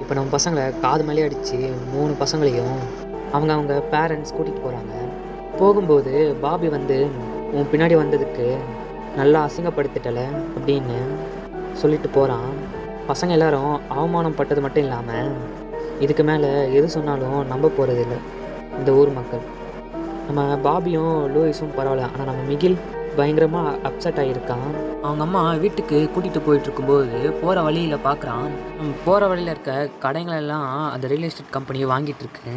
இப்போ நம்ம பசங்களை காது மேலே அடித்து 3 பசங்களையும் அவங்க பேரண்ட்ஸ் கூட்டிகிட்டு போகிறாங்க. போகும்போது பாபி வந்து, உன் பின்னாடி வந்ததுக்கு நல்லா அசிங்கப்படுத்திட்டல அப்படின்னு சொல்லிட்டு போகிறான். பசங்க எல்லாரும் அவமானம் பட்டது மட்டும் இல்லாமல் இதுக்கு மேலே எது சொன்னாலும் நம்ப போகிறதில்ல இந்த ஊர் மக்கள். நம்ம பாபியும் லூயிஸும் பரவாயில்ல, ஆனால் நம்ம மிகில் பயங்கரமாக அப்செட் ஆகியிருக்கான். அவங்க அம்மா வீட்டுக்கு கூட்டிகிட்டு போயிட்டுருக்கும்போது போகிற வழியில் பார்க்குறான், போகிற வழியில் இருக்க கடைங்களெல்லாம் அந்த ரியல் எஸ்டேட் கம்பெனியை வாங்கிட்டு இருக்கு.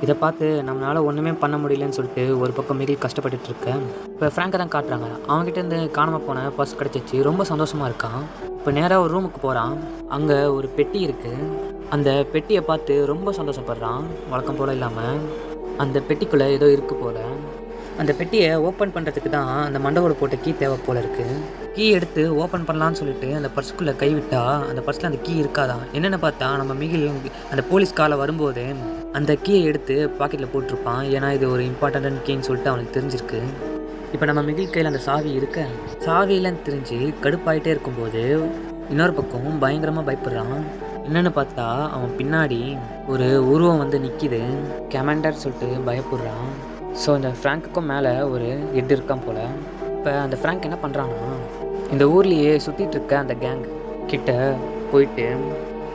இதை பார்த்து நம்மளால் ஒன்றுமே பண்ண முடியலன்னு சொல்லிட்டு ஒரு பக்கம் மிகில் கஷ்டப்பட்டுட்டு இருக்கேன். இப்போ ஃப்ராங்கை தான் காட்டுறாங்க. அவங்ககிட்டேருந்து காணாமல் போன பர்ஸ் கிடச்சிச்சு. ரொம்ப சந்தோஷமாக இருக்கான். இப்போ நேராக ஒரு ரூமுக்கு போகிறான். அங்கே ஒரு பெட்டி இருக்குது. அந்த பெட்டியை பார்த்து ரொம்ப சந்தோஷப்படுறான். வழக்கம் போல் இல்லாமல் அந்த பெட்டிக்குள்ளே ஏதோ இருக்குது போல். அந்த பெட்டியை ஓப்பன் பண்ணுறதுக்கு தான் அந்த மண்டவோட போட்ட கீ தேவை போல் இருக்குது. கீ எடுத்து ஓப்பன் பண்ணலான்னு சொல்லிட்டு அந்த பர்ஸுக்குள்ளே கைவிட்டா அந்த பர்ஸில் அந்த கீ இருக்காதான். என்னென்னு பார்த்தா நம்ம மிகில் அந்த போலீஸ் காலை வரும்போது அந்த கீயை எடுத்து பாக்கெட்டில் போட்டிருப்பான். ஏன்னா இது ஒரு இம்பார்ட்டன்டான கீன்னு சொல்லிட்டு அவனுக்கு தெரிஞ்சிருக்கு. இப்போ நம்ம மிகில் கையில் அந்த சாவி இருக்க, சாவியிலன்னு தெரிஞ்சு கடுப்பாயிட்டே இருக்கும்போது இன்னொரு பக்கம் பயங்கரமாக பயப்படுறான். என்னென்னு பார்த்தா அவன் பின்னாடி ஒரு உருவம் வந்து நிற்கிது. கமாண்டர் சொல்லிட்டு பயப்படுறான். ஸோ இந்த ஃப்ராங்க்குக்கும் மேலே ஒரு ஹெட் இருக்கான் போல். இப்போ அந்த ஃப்ராங்க் என்ன பண்ணுறான்னா இந்த ஊர்லேயே சுற்றிட்டு இருக்க அந்த கேங் கிட்ட போயிட்டு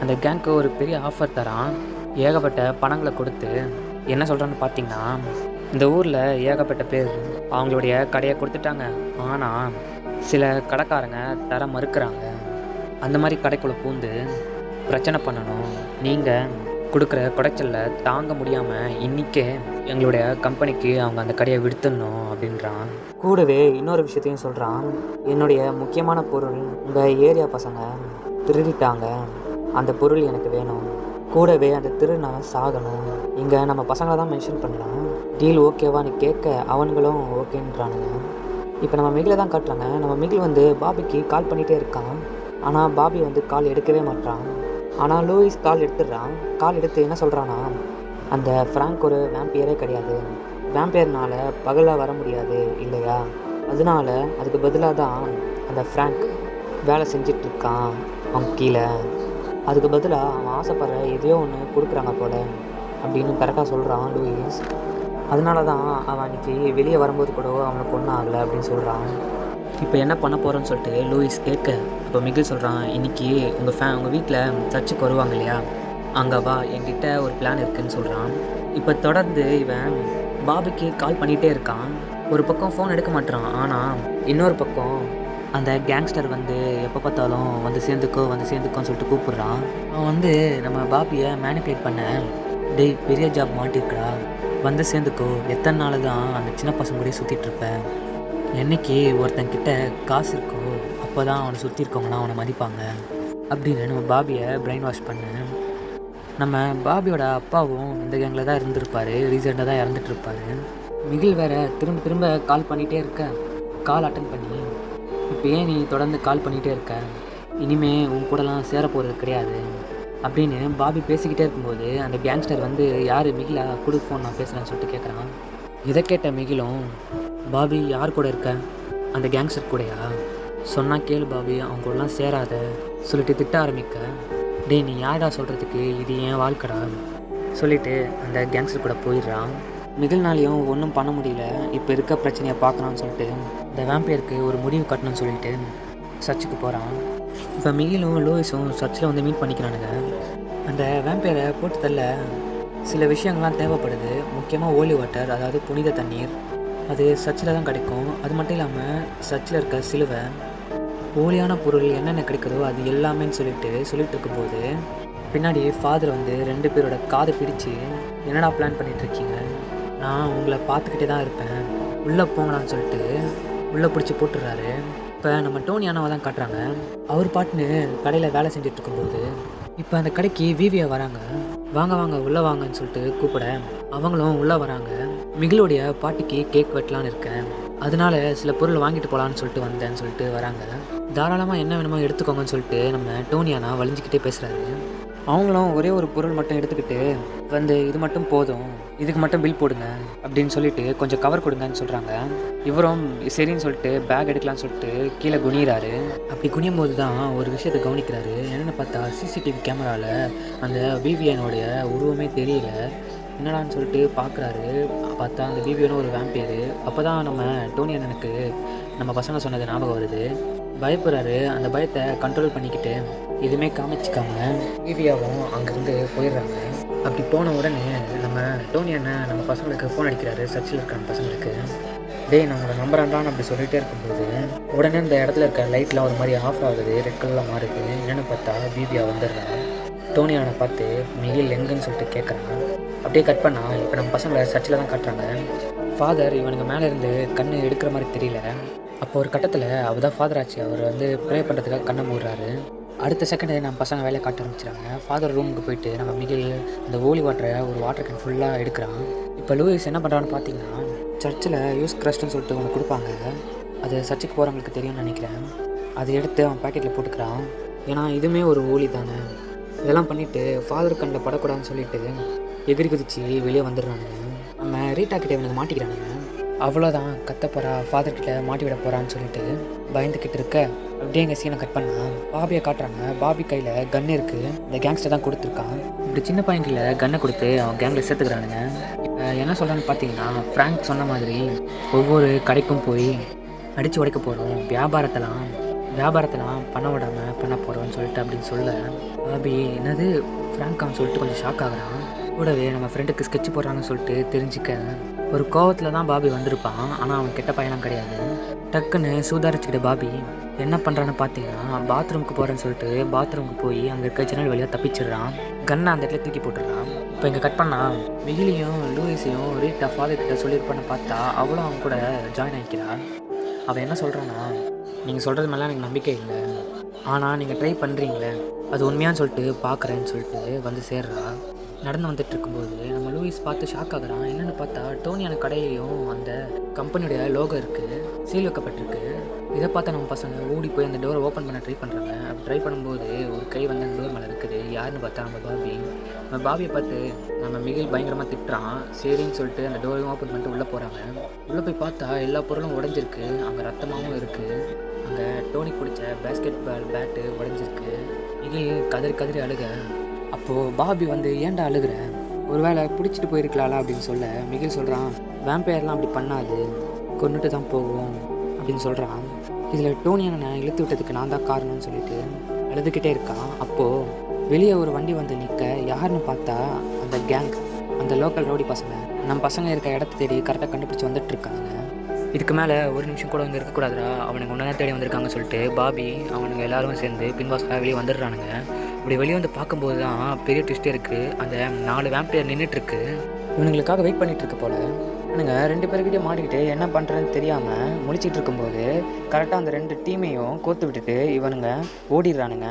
அந்த கேங்க்கு ஒரு பெரிய ஆஃபர் தரான். ஏகப்பட்ட பணங்களை கொடுத்து என்ன சொல்கிறான்னு பார்த்தீங்கன்னா, இந்த ஊரில் ஏகப்பட்ட பேர் அவங்களுடைய கடையை கொடுத்துட்டாங்க. ஆனால் சில கடைக்காரங்க தர மறுக்கிறாங்க. அந்த மாதிரி கடைக்குள்ளே பூந்து பிரச்சனை பண்ணணும். நீங்கள் கொடுக்குற குடைச்சலில் தாங்க முடியாமல் இன்றைக்கே எங்களுடைய கம்பெனிக்கு அவங்க அந்த கடையை விடுத்துடணும் அப்படின்றான். கூடவே இன்னொரு விஷயத்தையும் சொல்கிறான். என்னுடைய முக்கியமான பொருள் உங்கள் ஏரியா பசங்க திருடிட்டாங்க. அந்த பொருள் எனக்கு வேணும். கூடவே அந்த திருநாள் சாகணும். இங்கே நம்ம பசங்களை தான் மென்ஷன் பண்ணலாம். டீல் ஓகேவான்னு கேட்க அவனுங்களும் ஓகேன்றானுங்க. இப்போ நம்ம மிகிலை தான் காட்டுறாங்க. நம்ம மிகில் வந்து பாபிக்கு கால் பண்ணிகிட்டே இருக்கான். ஆனால் பாபி வந்து கால் எடுக்கவே மாட்டான். ஆனால் லூயிஸ் கால் எடுத்துடுறான். கால் எடுத்து என்ன சொல்கிறான்னா, அந்த ஃப்ராங்க் ஒரு வேம்பியரே கிடையாது. வேம்பியர்னால் பகலாக வர முடியாது இல்லையா, அதனால அதுக்கு பதிலாக தான் அந்த ஃப்ராங்க் வேலை செஞ்சிட்ருக்கான் அவன் கீழே. அதுக்கு பதிலாக அவன் ஆசைப்படுற எதையோ ஒன்று கொடுக்குறாங்க போல் அப்படின்னு கரெக்டாக சொல்கிறான் லூயிஸ். அதனால தான் அவன் அன்றைக்கி வெளியே வரும்போது கூட அவனுக்கு ஒன்றும் ஆகலை அப்படின்னு சொல்கிறான். இப்போ என்ன பண்ண போகிறோன்னு சொல்லிட்டு லூயிஸ் கேட்க, இப்போ மிகில் சொல்கிறான், இன்றைக்கி உங்கள் வீட்டில் சர்ச்சுக்கு வருவாங்க இல்லையா, அங்கே வா, என்கிட்ட ஒரு பிளான் இருக்குதுன்னு சொல்கிறான். இப்போ தொடர்ந்து இவன் பாபிக்கு கால் பண்ணிகிட்டே இருக்கான். ஒரு பக்கம் ஃபோன் எடுக்க மாட்டான். ஆனால் இன்னொரு பக்கம் அந்த கேங்ஸ்டர் வந்து எப்போ பார்த்தாலும் வந்து சேர்ந்துக்கோன்னு சொல்லிட்டு கூப்பிட்றான். அவன் வந்து நம்ம பாபியை மேனிப்புலேட் பண்ண, டேய் பெரிய ஜாப் மாட்டிருக்கடா, வந்து சேர்ந்துக்கோ, எத்தனை நாள் தான் அந்த சின்ன பசங்க கூட சுற்றிட்டுருப்பேன், என்றைக்கு ஒருத்தங்கிட்ட காசு இருக்கோ அப்போ தான் அவனை சுற்றி இருக்கவங்களாம் அவனை மதிப்பாங்க அப்படின்னு நம்ம பாபியை பிரெயின் வாஷ் பண்ண. நம்ம பாபியோட அப்பாவும் இந்த கேங்கில் தான் இருந்திருப்பார். ரீசெண்டாக தான் இறந்துட்டுருப்பார். மிகில் வேறு திரும்ப திரும்ப கால் பண்ணிகிட்டே இருக்க, கால் அட்டன் பண்ணி, இப்போ ஏன் நீ தொடர்ந்து கால் பண்ணிகிட்டே இருக்க, இனிமே உன் கூடலாம் சேர போகிறது கிடையாது அப்படின்னு பாபி பேசிக்கிட்டே இருக்கும்போது அந்த கேங்ஸ்டர் வந்து, யார் மிகிலா, கொடு ஃபோன், நான் பேசுகிறேன்னு சொல்லிட்டு கேட்குறான். இதை கேட்ட மிகிலும், பாபி யார் கூட இருக்க, அந்த கேங்ஸ்டர் கூடயா, சொன்னால் கேளு பாபி, அவங்க கூடலாம் சேராத சொல்லிட்டு திட்ட ஆரம்பிக்க, டேய் நீ யாரா சொல்கிறதுக்கு, இது ஏன் வாழ்க்கடா சொல்லிவிட்டு அந்த கேங்ஸ்டர் கூட போயிடுறான். மிகில்னாலையும் ஒன்றும் பண்ண முடியல. இப்போ இருக்க பிரச்சனையை பார்க்கணும்னு சொல்லிட்டு இந்த வேம்பியருக்கு ஒரு முடிவு கட்டணும்னு சொல்லிட்டு சர்ச்சுக்கு போகிறான். இப்போ மிகிலும் லூயிஸும் சர்ச்சில் வந்து மீட் பண்ணிக்கிறானுங்க. அந்த வேம்பியரை போட்டு தள்ள சில விஷயங்கள்லாம் தேவைப்படுது. முக்கியமாக ஹோலி வாட்டர், அதாவது புனித தண்ணீர், அது சர்ச்சில் தான் கிடைக்கும். அது மட்டும் இல்லாமல் சர்ச்சில் இருக்க சிலுவை, ஹோலியான பொருள் என்னென்ன கிடைக்குதோ அது எல்லாமேன்னு சொல்லிட்டு இருக்கும்போது பின்னாடி ஃபாதர் வந்து 2 பேரோட காதை பிடிச்சி, என்னடா பிளான் பண்ணிகிட்ருக்கீங்க, நான் உங்களை பார்த்துக்கிட்டே தான் இருப்பேன், உள்ளே போங்களான்னு சொல்லிட்டு உள்ளே பிடிச்சி போட்டுடுறாரு. இப்போ நம்ம டோனியானாவை தான் காட்டுறாங்க. அவர் பாட்டுன்னு கடையில் வேலை செஞ்சுட்டு இருக்கும்போது இப்போ அந்த கடைக்கு விவியா வராங்க. வாங்க உள்ளே வாங்கன்னு சொல்லிட்டு கூப்பிட அவங்களும் உள்ளே வராங்க. மிகிலோடைய பாட்டிக்கு கேக் வெட்டலான்னு இருக்கேன், அதனால சில பொருள் வாங்கிட்டு போகலான்னு சொல்லிட்டு வந்தேன்னு சொல்லிட்டு வராங்க. தாராளமாக என்ன வேணுமோ எடுத்துக்கோங்கன்னு சொல்லிட்டு நம்ம டோனியானா வலிஞ்சிக்கிட்டே பேசுகிறாரு. அவங்களும் ஒரே ஒரு பொருள் மட்டும் எடுத்துக்கிட்டு வந்து, இது மட்டும் போதும், இதுக்கு மட்டும் பில் போடுங்க அப்படின்னு சொல்லிட்டு கொஞ்சம் கவர் கொடுங்கன்னு சொல்கிறாங்க. இவரும் சரின்னு சொல்லிட்டு பேக் எடுக்கலான்னு சொல்லிட்டு கீழே குனிகிறாரு. அப்படி குனியும் போது தான் ஒரு விஷயத்தை கவனிக்கிறாரு. என்னென்னு பார்த்தா சிசிடிவி கேமராவில் அந்த விவியனுடைய உருவமே தெரியல. என்னடான்னு சொல்லிட்டு பார்க்குறாரு. பார்த்தா அந்த விவியனும் ஒரு வேம்பியரு. அப்போ தான் நம்ம டோனி அண்ணனுக்கு நம்ம பசங்க சொன்னது ஞாபகம் வருது. பயப்படுறாரு. அந்த பயத்தை கண்ட்ரோல் பண்ணிக்கிட்டு எதுவுமே காமிச்சிக்காம விவியாவும் அங்கேருந்து போயிடுறாங்க. அப்படி போன உடனே நம்ம டோனி அண்ணன் நம்ம பசங்களுக்கு ஃபோன் அடிக்கிறாரு. சர்ச்சில் இருக்கிற பசங்களுக்கு, டேய் நான் உங்களை நம்புறான்டான்னு அப்படி சொல்லிகிட்டே இருக்கும்போது உடனே இந்த இடத்துல இருக்க லைட்லாம் ஒரு மாதிரி ஆஃப் ஆகுது, ரெட் கலரில் மாறுது. என்னென்னு பார்த்தா விவியா வந்துடுறான். டோனி அண்ணனை பார்த்து மிகில் எங்கன்னு சொல்லிட்டு கேட்குறான். அப்படியே கட் பண்ணால் இப்போ நம்ம பசங்களை சர்ச்சில் தான் காட்டுறாங்க. ஃபாதர் இவனுங்க மேலே இருந்து கண் எடுக்கிற மாதிரி தெரியல. அப்போ ஒரு கட்டத்தில் அவர் தான் ஃபாதர் ஆச்சு, அவர் வந்து ப்ரே பண்ணுறதுக்காக கண்ணை மூடுறாரு. அடுத்த செகண்டு நம்ம பசங்க வேலையை காட்ட ஆரம்பிச்சிட்டாங்க. ஃபாதர் ரூமுக்கு போயிட்டு நம்ம மிகில் அந்த ஹோலி வாட்டரை ஒரு வாட்டர் கேன் ஃபுல்லாக எடுக்கிறான். இப்போ லூயிஸ் என்ன பண்ணுறான்னு பார்த்தீங்கன்னா, சர்ச்சில் யூஸ் கிரஸ்ட்னு சொல்லிட்டு ஒன்று கொடுப்பாங்க, அது சர்ச்சுக்கு போகிறவங்களுக்கு தெரியும்னு நினைக்கிறேன். அதை எடுத்து அவன் பேக்கெட்டில் போட்டுக்கிறான். ஏன்னா இதுவுமே ஒரு ஹோலி தானே. இதெல்லாம் பண்ணிவிட்டு ஃபாதர் கண்ணில் படக்கூடாதுன்னு சொல்லிட்டு எகிரி குதிச்சு வெளியே வந்துடுறானுங்க. நம்ம ரீட்டா கிட்டே இவனுக்கு மாட்டிக்கிறானுங்க. அவ்வளோதான், கத்தப்போறா, ஃபாதர்கிட்ட மாட்டி விட போகிறான்னு சொல்லிட்டு பயந்துக்கிட்டு இருக்க அப்படியே எங்கள் சீனை கட் பண்ணால் பாபியை காட்டுறாங்க. பாபி கையில் கன் இருக்குது, இந்த கேங்ஸ்டர் தான் கொடுத்துருக்கான். இப்படி சின்ன பையன்களில் கன்னை கொடுத்து அவன் கேங்கில் சேர்த்துக்கிறானுங்க. என்ன சொல்கிறான்னு பார்த்தீங்கன்னா, ஃப்ராங்க் சொன்ன மாதிரி ஒவ்வொரு கடைக்கும் போய் அடித்து உடைக்க போகிறோம், வியாபாரத்தெல்லாம் பண்ண விடாமல் பண்ண போகிறோம்னு சொல்லிட்டு அப்படின்னு சொல்ல பாபி என்னது ஃப்ராங்கான்னு சொல்லிட்டு கொஞ்சம் ஷாக் ஆகுறான். கூடவே நம்ம ஃப்ரெண்டுக்கு ஸ்கெட்ச் போடுறாங்கன்னு சொல்லிட்டு தெரிஞ்சுக்க ஒரு கோவத்தில் தான் பாபி வந்திருப்பான். ஆனால் அவன் கெட்ட பையனாம் கிடையாது. டக்குன்னு சூதாரிச்சுக்கிட்ட பாபி என்ன பண்ணுறான்னு பார்த்தீங்கன்னா, பாத்ரூமுக்கு போகிறேன்னு சொல்லிட்டு பாத்ரூமுக்கு போய் அங்கே இருக்க ஜன்னல் வழியாக தப்பிச்சிடுறான். கன்னை அந்த இடத்துல தூக்கி போட்டுடுறான். இப்போ இங்கே கட் பண்ணால் மிகிலியும் லூயிஸையும் ரீட்டா ஃபாதர் கிட்ட சொல்லியிருப்பான்னு பார்த்தா அவளும் அவன் கூட ஜாயின் ஆகிக்கிறான். அவன் என்ன சொல்கிறான்னா, நீங்கள் சொல்கிறது மேலே எனக்கு நம்பிக்கை இல்லை, ஆனால் நீங்கள் ட்ரை பண்ணுறீங்களே அது உண்மையான்னு சொல்லிட்டு பார்க்குறேன்னு சொல்லிட்டு வந்து சேர்றா. நடந்து வந்துட்டு இருக்கும்போது நம்ம லூயிஸ் பார்த்து ஷாக் ஆகுறான். என்னென்னு பார்த்தா டோனியான கடையிலையும் அந்த கம்பெனியோடைய லோகோ இருக்குது, சீல் வைக்கப்பட்டிருக்கு. இதை பார்த்தா நம்ம பசங்க ஓடி போய் அந்த டோரை ஓப்பன் பண்ண ட்ரை பண்ணுறாங்க. அப்படி ட்ரை பண்ணும்போது ஒரு கை வந்து அந்த டோர் மேலே இருக்குது. யாருன்னு பார்த்தா நம்ம பாபியை பார்த்து நம்ம மிகில் பயங்கரமாக திட்டுறான். சரின்னு சொல்லிட்டு அந்த டோரையும் ஓப்பன் பண்ணிட்டு உள்ளே போகிறாங்க. உள்ளே போய் பார்த்தா எல்லா பொருளும் உடஞ்சிருக்கு, அங்கே ரத்தமாகவும் இருக்குது. அங்கே டோனி பிடிச்ச பேஸ்கெட் பால் பேட்டு உடஞ்சிருக்கு. மிகில் கதறி அழுக. அப்போது பாபி வந்து ஏன்டா அழுகிற, ஒரு வேளை பிடிச்சிட்டு போயிருக்கலாம்ல அப்படின்னு சொல்ல மிகில் சொல்கிறான், வேம்பயர்லாம் அப்படி பண்ணாது, கொண்டுட்டு தான் போகும் அப்படின்னு சொல்கிறான். இதில் டோனியான இழுத்து விட்டதுக்கு நான் தான் காரணம்னு சொல்லிட்டு அழுதுகிட்டே இருக்கான். அப்போது வெளியே ஒரு வண்டி வந்து நிற்க யாருன்னு பார்த்தா அந்த கேங், அந்த லோக்கல் ரோடி பசங்க நம்ம பசங்க இருக்க இடத்த தேடி கரெக்டாக கண்டுபிடிச்சி வந்துட்டு இருக்காங்க. இதுக்கு மேலே ஒரு நிமிஷம் கூட வந்து இருக்கக்கூடாதுடா, அவனுக்கு ஒன்றா தேடி வந்திருக்காங்க சொல்லிட்டு பாபி அவனுங்க எல்லாரும் சேர்ந்து பின்வாசலாக வெளியே வந்துடுறானுங்க. இப்படி வெளியே வந்து பார்க்கும்போது தான் பெரிய ட்விஸ்டே இருக்குது. அந்த 4 வேம்பயர் நின்றுட்டுருக்கு, இவனுங்களுக்காக வெயிட் பண்ணிகிட்ருக்கு போல். இவனுங்க 2 பேர்கிட்டே மாட்டிக்கிட்டு என்ன பண்ணுறதுன்னு தெரியாமல் முழிச்சிட்டு இருக்கும்போது கரெக்டாக அந்த 2 டீமையும் கோத்து விட்டுட்டு இவனுங்க ஓடிடுறானுங்க.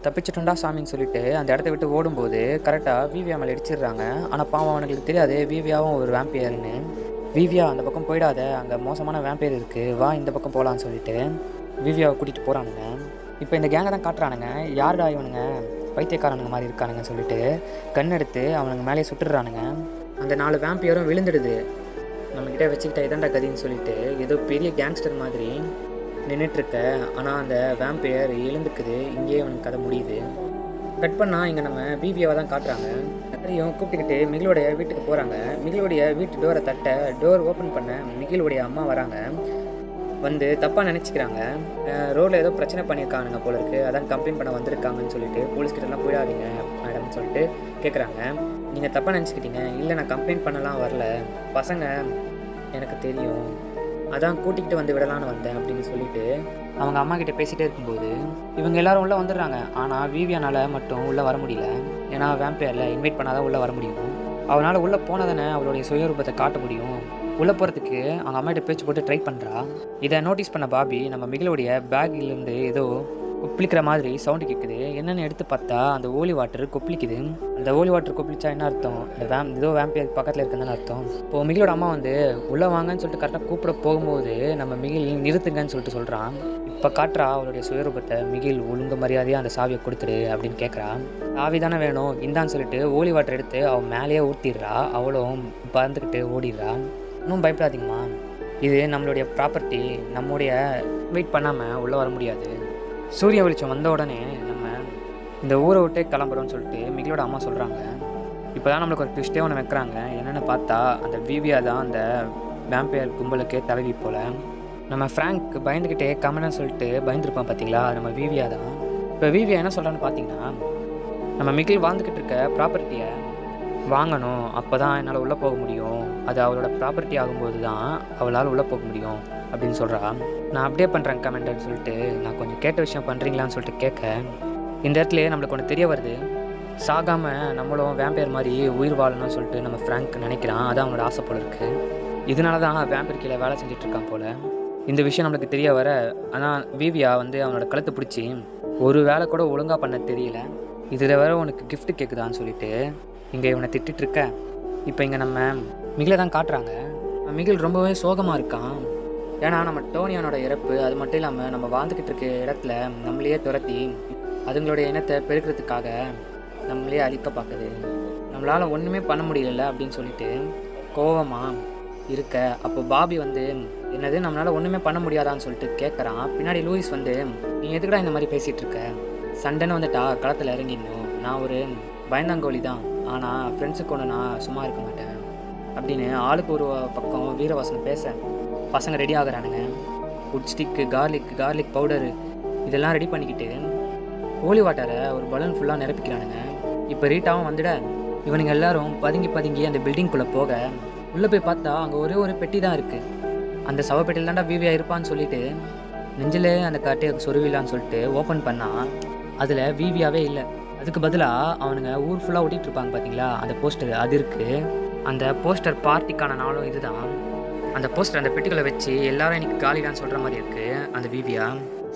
தப்பிச்சிட்டோண்டா சாமின்னு சொல்லிட்டு அந்த இடத்த விட்டு ஓடும்போது கரெக்டாக விவியா மேலே இடிச்சிடுறாங்க. ஆனால் பாவம் அவனுங்களுக்கு தெரியாது விவியாவும் ஒரு வேம்பயர்னு. விவியா அந்த பக்கம் போயிடாத, அங்கே மோசமான வேம்பயர் இருக்குது, வா இந்த பக்கம் போகலான்னு சொல்லிட்டு விவியாவை கூட்டிகிட்டு போகிறானுங்க. இப்போ இந்த கேங்கை தான் காட்டுறானுங்க. யாருடா இவனுங்க பைத்தியக்காரனுங்க மாதிரி இருக்கானுங்க சொல்லிட்டு கண் எடுத்து அவனுங்க மேலே சுட்டுடுறானுங்க. அந்த 4 வேம்பயரும் விழுந்துடுது. நம்மக்கிட்ட வச்சுக்கிட்ட இதாண்டா கதின்னு சொல்லிட்டு ஏதோ பெரிய கேங்ஸ்டர் மாதிரி நின்றுட்டுருக்க. ஆனால் அந்த வேம்பயர் எழுந்துக்குது. இங்கேயே அவனுக்கு கதை முடியுது. கட் பண்ணால் இங்கே நம்ம விவியாவை தான் காட்டுறாங்க. எல்லாரையும் கூப்பிட்டுக்கிட்டு மிகிலோடைய வீட்டுக்கு போகிறாங்க. மிகிலோடைய வீட்டு டோரை தட்ட டோர் ஓப்பன் பண்ண மிகிலோடைய அம்மா வராங்க. வந்து தப்பாக நினச்சிக்கிறாங்க, ரோடில் ஏதோ பிரச்சனை பண்ணியிருக்கானுங்க போல இருக்குது, அதான் கம்ப்ளைண்ட் பண்ண வந்திருக்காங்கன்னு சொல்லிட்டு போலீஸ்கிட்டலாம் போயிடாதீங்க மேடம்னு சொல்லிட்டு கேட்குறாங்க. நீங்கள் தப்பாக நினச்சிக்கிட்டீங்க. இல்லை நான் கம்ப்ளைண்ட் பண்ணலாம் வரல, பசங்க எனக்கு தெரியும், அதான் கூட்டிகிட்டு வந்து விடலான்னு வந்தேன் அப்படின்னு சொல்லிட்டு அவங்க அம்மா கிட்டே பேசிகிட்டே இருக்கும்போது இவங்க எல்லோரும் உள்ளே வந்துடுறாங்க. ஆனால் விவியானால் மட்டும் உள்ளே வர முடியல. ஏன்னா வேம்பயரில் இன்வைட் பண்ணாதான் உள்ளே வர முடியும். அவனால் உள்ளே போனதானே அவளுடைய சுயரூபத்தை காட்ட முடியும். உள்ளே போகிறதுக்கு அவங்க அம்மாகிட்ட பேச்சு போட்டு ட்ரை பண்ணுறா. இதை நோட்டீஸ் பண்ண பாபி நம்ம மிகிலோடைய பேக்கிலேருந்து ஏதோ கொப்பளிக்கிற மாதிரி சவுண்டு கேட்குது. என்னென்னு எடுத்து பார்த்தா அந்த ஹோலி வாட்டர் கொப்பளிக்குது. அந்த ஹோலி வாட்டர் கொப்பளிச்சா என்ன அர்த்தம், இந்த ஏதோ வேம்பயர் பக்கத்தில் இருக்குதுன்னு அர்த்தம். இப்போது மிகிலோட அம்மா வந்து உள்ளே வாங்கன்னு சொல்லிட்டு கரெக்டாக கூப்பிட போகும்போது நம்ம மிகில் நிறுத்துங்கன்னு சொல்லிட்டு சொல்கிறான். இப்போ காட்டுறா அவளுடைய சுயரூபத்தை. மிகில் ஒழுங்கு மரியாதையாக அந்த சாவியை கொடுத்துரு அப்படின்னு கேட்குறான். சாவி தானே வேணும் இந்தான்னு சொல்லிட்டு ஹோலி வாட்டர் எடுத்து அவன் மேலேயே ஊற்றிடுறா. அவளும் பறந்துக்கிட்டு ஓடிடுறா. இன்னும் பயப்படாதீங்கம்மா, இது நம்மளுடைய ப்ராப்பர்ட்டி, நம்முடைய வெயிட் பண்ணாமல் உள்ளே வர முடியாது. சூரிய வெளிச்சம் வந்த உடனே நம்ம இந்த ஊரை விட்டே கிளம்புறோன்னு சொல்லிட்டு மிகிலோட அம்மா சொல்கிறாங்க. இப்போ தான் நம்மளுக்கு ஒரு ட்விஸ்டே ஒன்று வைக்கிறாங்க. என்னென்னு பார்த்தா அந்த விவியா தான் அந்த வேம்பயர் கும்பலுக்கே தலைவி போல். நம்ம ஃப்ராங்க் பயந்துக்கிட்டே கமன்னு சொல்லிட்டு பயந்துருப்பான் பார்த்தீங்களா, நம்ம விவியா தான். இப்போ விவியா என்ன சொல்கிறான்னு பார்த்தீங்கன்னா, நம்ம மிகில் வாழ்ந்துக்கிட்டு இருக்க ப்ராப்பர்ட்டியை வாங்கணும், அப்போ தான் என்னால் உள்ளே போக முடியும், அது அவளோட ப்ராப்பர்ட்டி ஆகும்போது தான் அவளால் உள்ளே போக முடியும் அப்படின்னு சொல்கிறா. நான் அப்படியே பண்ணுறேன் கமெண்ட்னு சொல்லிட்டு நான் கொஞ்சம் கேட்ட விஷயம் பண்ணுறீங்களான்னு சொல்லிட்டு கேட்க இந்த இடத்துல நம்மளுக்கு ஒன்று தெரிய வருது. சாகாமல் நம்மளும் வேம்பையர் மாதிரி உயிர் வாழணும்னு சொல்லிட்டு நம்ம ஃப்ராங்க் நினைக்கிறான். அதான் அவனோட ஆசை போல இருக்குது. இதனால தான் வேம்பையர் கீழே வேலை செஞ்சிட்ருக்கான் போல். இந்த விஷயம் நம்மளுக்கு தெரிய வர ஆனால் விவியா வந்து அவனோட கழுத்தை பிடிச்சி ஒரு வேலை கூட ஒழுங்காக பண்ண தெரியல, இதில் வேற உனக்கு கிஃப்ட் கேட்குதான்னு சொல்லிட்டு இங்கே இவனை திட்டிருக்க. இப்போ இங்கே நம்ம மிகிலை தான் காட்டுறாங்க. மிகில் ரொம்பவே சோகமாக இருக்கான். ஏன்னா நம்ம டோனியானோட இறப்பு, அது மட்டும் இல்லாமல் நம்ம வாழ்ந்துக்கிட்டு இருக்க இடத்துல நம்மளையே துரத்தி அதுங்களுடைய இனத்தை பெருக்கிறதுக்காக நம்மளே அழிக்க பார்க்குது. நம்மளால் ஒன்றுமே பண்ண முடியல அப்படின்னு சொல்லிட்டு கோவமாக இருக்க. அப்போ பாபி வந்து என்னது நம்மளால் ஒன்றுமே பண்ண முடியாதான்னு சொல்லிட்டு கேட்குறான். பின்னாடி லூயிஸ் வந்து நீ எதுக்குடா இந்த மாதிரி பேசிகிட்டு இருக்க, சண்டைன்னு வந்துட்டா களத்தில் இறங்கிடணும், நான் ஒரு பயந்தாங்கோலி தான், ஆனால் ஃப்ரெண்ட்ஸுக்கு ஒன்று நான் சும்மா இருக்க மாட்டேன் அப்படின்னு ஆளுக்கு ஒரு பக்கம் வீரவாசனம் பேச பசங்க ரெடி ஆகுறானுங்க. உட் ஸ்டிக்கு, கார்லிக் பவுடரு இதெல்லாம் ரெடி பண்ணிக்கிட்டு ஹோலி வாட்டரை ஒரு பலூன் ஃபுல்லாக நிரப்பிக்கிறானுங்க. இப்போ ரீட்டாவும் வந்துட இவனுங்க எல்லாரும் பதுங்கி அந்த பில்டிங்குள்ளே போக உள்ளே போய் பார்த்தா அங்கே ஒரே ஒரு பெட்டி தான் இருக்குது. அந்த சவப்பெட்டியில் தாண்டா விவியா இருப்பான்னு சொல்லிட்டு நெஞ்சில் அந்த காட்டையை சொருவிலான்னு சொல்லிட்டு ஓப்பன் பண்ணால் அதில் விவியாவே இல்லை. அதுக்கு பதிலாக அவனுங்க ஊர் ஃபுல்லாக ஓட்டிகிட்டு இருப்பாங்க பார்த்தீங்களா, அந்த போஸ்டர் அது இருக்குது. அந்த போஸ்டர் பார்ட்டிக்கான நாளும் இதுதான். அந்த போஸ்டர் அந்த பெட்டிகளை வச்சு எல்லாரும் இன்னைக்கு காலிடான்னு சொல்கிற மாதிரி இருக்குது அந்த விவியா.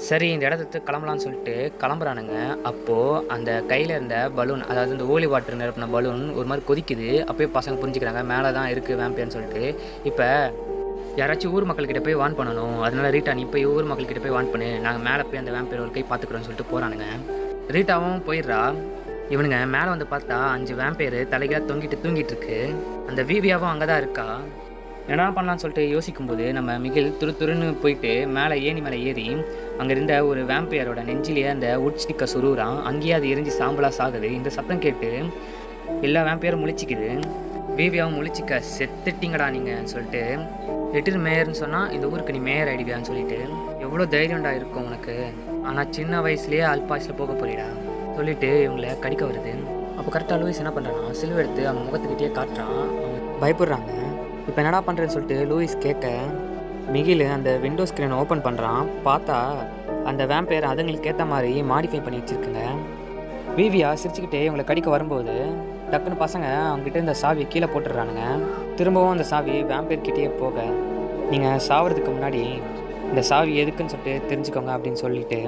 சரி இந்த இடத்துக்கு கிளம்பலான்னு சொல்லிட்டு கிளம்புறானுங்க. அப்போது அந்த கையில் இருந்த பலூன், அதாவது இந்த ஹோலி வாட்டர் நிரப்பின பலூன் ஒரு மாதிரி கொதிக்குது. அப்போயே பசங்க புரிஞ்சுக்கிறாங்க மேலே தான் இருக்குது வேம்பையர்னு சொல்லிட்டு. இப்போ யாராச்சும் ஊர் மக்கள்கிட்ட போய் வான் பண்ணணும், அதனால ரீட்டா நீ போய் ஊர் மக்கள்கிட்ட போய் வான் பண்ணு, நாங்கள் மேலே போய் அந்த வேம்பையர் ஒரு கை பார்த்துக்குறோன்னு சொல்லிட்டு போகிறானுங்க. ரீட்டாவும் போயிடுறா. இவனுங்க மேலே வந்து பார்த்தா 5 வேம்பையர் தலைகளாக தூங்கிட்டு இருக்கு. அந்த விவியாவும் அங்கே தான் இருக்கா. என்ன பண்ணலான்னு சொல்லிட்டு யோசிக்கும்போது நம்ம மிகில் துருன்னு போயிட்டு ஏணி மேலே ஏறி அங்கே இருந்த ஒரு வேம்பையரோட நெஞ்சிலேயே அந்த உட் ஸ்டிக்கை சுருறான். அங்கேயே அது எரிஞ்சு சாம்பலாக சாகுது. இந்த சத்தம் கேட்டு எல்லா வேம்பையரும் முழிச்சிக்குது. விவியாவும் முழிச்சிக்க செத்துட்டிங்கடா நீங்கள் சொல்லிட்டு லிட்டில் மேயர்னு சொன்னால் இந்த ஊருக்கு நீ மேயர் ஆகிடுவியான்னு சொல்லிட்டு எவ்வளோ தைரியம்டா இருக்கும் உனக்கு, ஆனால் சின்ன வயசுலேயே அல்பாஸில் போக போறீடா சொல்லிட்டு இவங்களை கடிக்க வருது. அப்போ கரெக்டாக லூயிஸ் என்ன பண்ணுறான்னா சிலுவை எடுத்து அவங்க முகத்துக்கிட்டே காட்டுறான். அவங்க பயப்படுறாங்க. இப்போ என்னடா பண்ணுறேன்னு சொல்லிட்டு லூயிஸ் கேட்க மிகில் அந்த விண்டோ ஸ்க்ரீனை ஓப்பன் பண்ணுறான். பார்த்தா அந்த வேம்பையர் அதுங்களுக்கு ஏற்ற மாதிரி மாடிஃபை பண்ணி வச்சுருக்குங்க. விவியா சிரிச்சுக்கிட்டே இவங்களை கடிக்க வரும்போது டக்குன்னு பசங்க அவங்ககிட்ட இந்த சாவியை கீழே போட்டுடுறானுங்க. திரும்பவும் அந்த சாவி வேம்பையர்கிட்டே போக நீங்கள் சாவறதுக்கு முன்னாடி இந்த சாவி எதுக்குன்னு சொல்லிட்டு தெரிஞ்சுக்கோங்க அப்படின்னு சொல்லிட்டு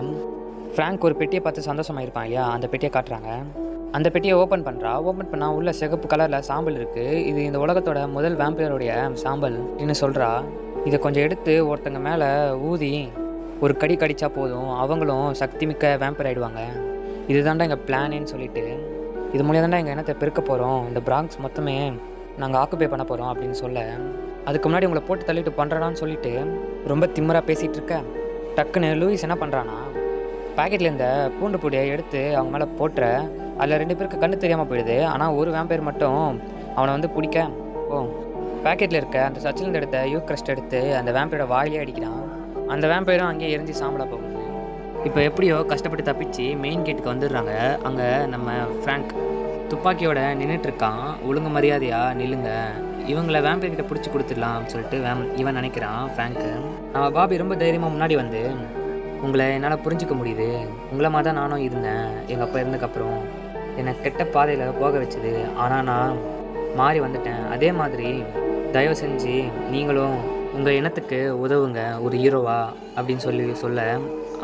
ஃப்ராங்க் ஒரு பெட்டியை பார்த்து சந்தோஷமாக இருப்பான் இல்லையா, அந்த பெட்டியை காட்டுறாங்க. அந்த பெட்டியை ஓப்பன் பண்ணால் உள்ள சிகப்பு கலரில் சாம்பல் இருக்குது. இது இந்த உலகத்தோட முதல் வேம்பையருடைய சாம்பல் அப்படின்னு சொல்கிறா. இதை கொஞ்சம் எடுத்து ஒருத்தங்க மேலே ஊதி ஒரு கடி கடிச்சா போதும், அவங்களும் சக்தி மிக்க வேம்பையர் ஆகிடுவாங்க. இது தாண்டா எங்கள் பிளானேன்னு சொல்லிட்டு இது மூலியம் தாண்டா எங்கள் இனத்தை பெருக்க போகிறோம், இந்த பிராங்க்ஸ் மொத்தமே நாங்கள் ஆக்குபை பண்ண போகிறோம் அப்படின்னு சொல்ல அதுக்கு முன்னாடி உங்களை போட்டு தள்ளிட்டு பண்ணுறான்னு சொல்லிட்டு ரொம்ப திம்மராக பேசிகிட்டு இருக்க. டக்குன்னு லூயிஸ் என்ன பண்ணுறான்னா பேக்கெட்டில் இந்த பூண்டு பொடியை எடுத்து அவங்க மேலே போட்டுற. அதில் 2 பேருக்கு கண்ணு தெரியாமல் போயிடுது. ஆனால் ஒரு வேம்பையர் மட்டும் அவனை வந்து பிடிக்க பேக்கெட்டில் இருக்க அந்த சச்சிலேருந்து எடுத்த யூக்ரஸ்ட் எடுத்து அந்த வேம்பையரோட வாயிலே அடிக்கிறான். அந்த வேம்பையரும் அங்கேயே எரிஞ்சு சாம்பலாக போகுது. இப்போ எப்படியோ கஷ்டப்பட்டு தப்பிச்சு மெயின் கேட்டுக்கு வந்துடுறாங்க. அங்கே நம்ம ஃப்ராங்க் துப்பாக்கியோட நின்றுட்டுருக்கான். ஒழுங்கு மரியாதையாக நில்லுங்க, இவங்களை வேம்பையர்கிட்ட பிடிச்சி கொடுத்துடலாம் சொல்லிட்டு இவன் நினைக்கிறான் ஃப்ராங்க்கு. நம்ம பாபி ரொம்ப தைரியமாக முன்னாடி வந்து உங்களை என்னால் புரிஞ்சிக்க முடியுது, உங்களை மாதிரி தான் நானும் இருந்தேன், எங்கள் அப்பா இருந்ததுக்கப்புறம் என்னை கெட்ட பாதையில் போக வச்சுது, ஆனால் நான் மாறி வந்துட்டேன், அதே மாதிரி தயவு செஞ்சு நீங்களும் உங்கள் இனத்துக்கு உதவுங்க ஒரு ஹீரோவா அப்படின்னு சொல்ல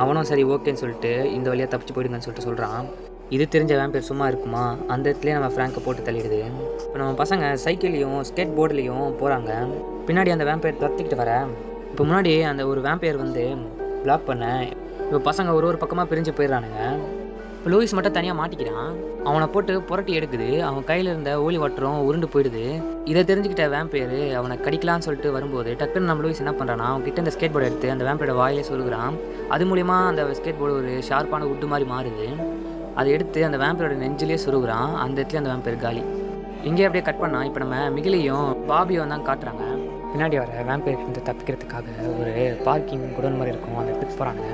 அவனும் சரி ஓகேன்னு சொல்லிட்டு இந்த வழியாக தப்பிச்சு போயிடுங்கன்னு சொல்லிட்டு சொல்கிறான். இது தெரிஞ்ச வேம்பையர் சும்மா இருக்குமா, அந்த இடத்துலேயே நம்ம ஃப்ராங்கை போட்டு தள்ளிடுது. இப்போ நம்ம பசங்க சைக்கிள்லேயும் ஸ்கேட் போர்ட்லேயும் போகிறாங்க. பின்னாடி அந்த வேம்பையர் துரத்திக்கிட்டு வர இப்போ முன்னாடி அந்த ஒரு வேம்பையர் வந்து பிளாக் பண்ண இப்போ பசங்க ஒரு பக்கமாக பிரிஞ்சு போயிடுறானுங்க. இப்போ லூயிஸ் மட்டும் தனியாக மாட்டிக்கிறான். அவனை போட்டு புரட்டி எடுக்குது. அவன் கையில் இருந்த ஹோலி வாட்டரும் உருண்டு போயிடுது. இதை தெரிஞ்சுக்கிட்ட வேம்பையர் அவனை கடிக்கலான்னு சொல்லிட்டு வரும்போது டக்குன்னு நம்ம லூயிஸ் என்ன பண்ணுறான்னா அவன் கிட்ட இந்த ஸ்கேட் போர்டை எடுத்து அந்த வேம்பையோட வாயிலே சொல்லுகிறான். அது மூலிமா அந்த ஸ்கேட் போர்டு ஒரு ஷார்ப்பான உட்டு மாதிரி மாறுது. அதை எடுத்து அந்த வேம்பையோட நெஞ்சிலே சொருகிறான். அந்த இடத்துல அந்த வேம்பையர் காலி. இங்கே அப்படியே கட் பண்ணால் இப்போ நம்ம மிகிலையும் பாபியும் தான் காட்டுறாங்க. பின்னாடி வர வேம்பையர்லேருந்து தப்பிக்கிறதுக்காக ஒரு பார்க்கிங் குடோன் மாதிரி இருக்கும், அந்த இடத்துக்கு போகிறாங்க.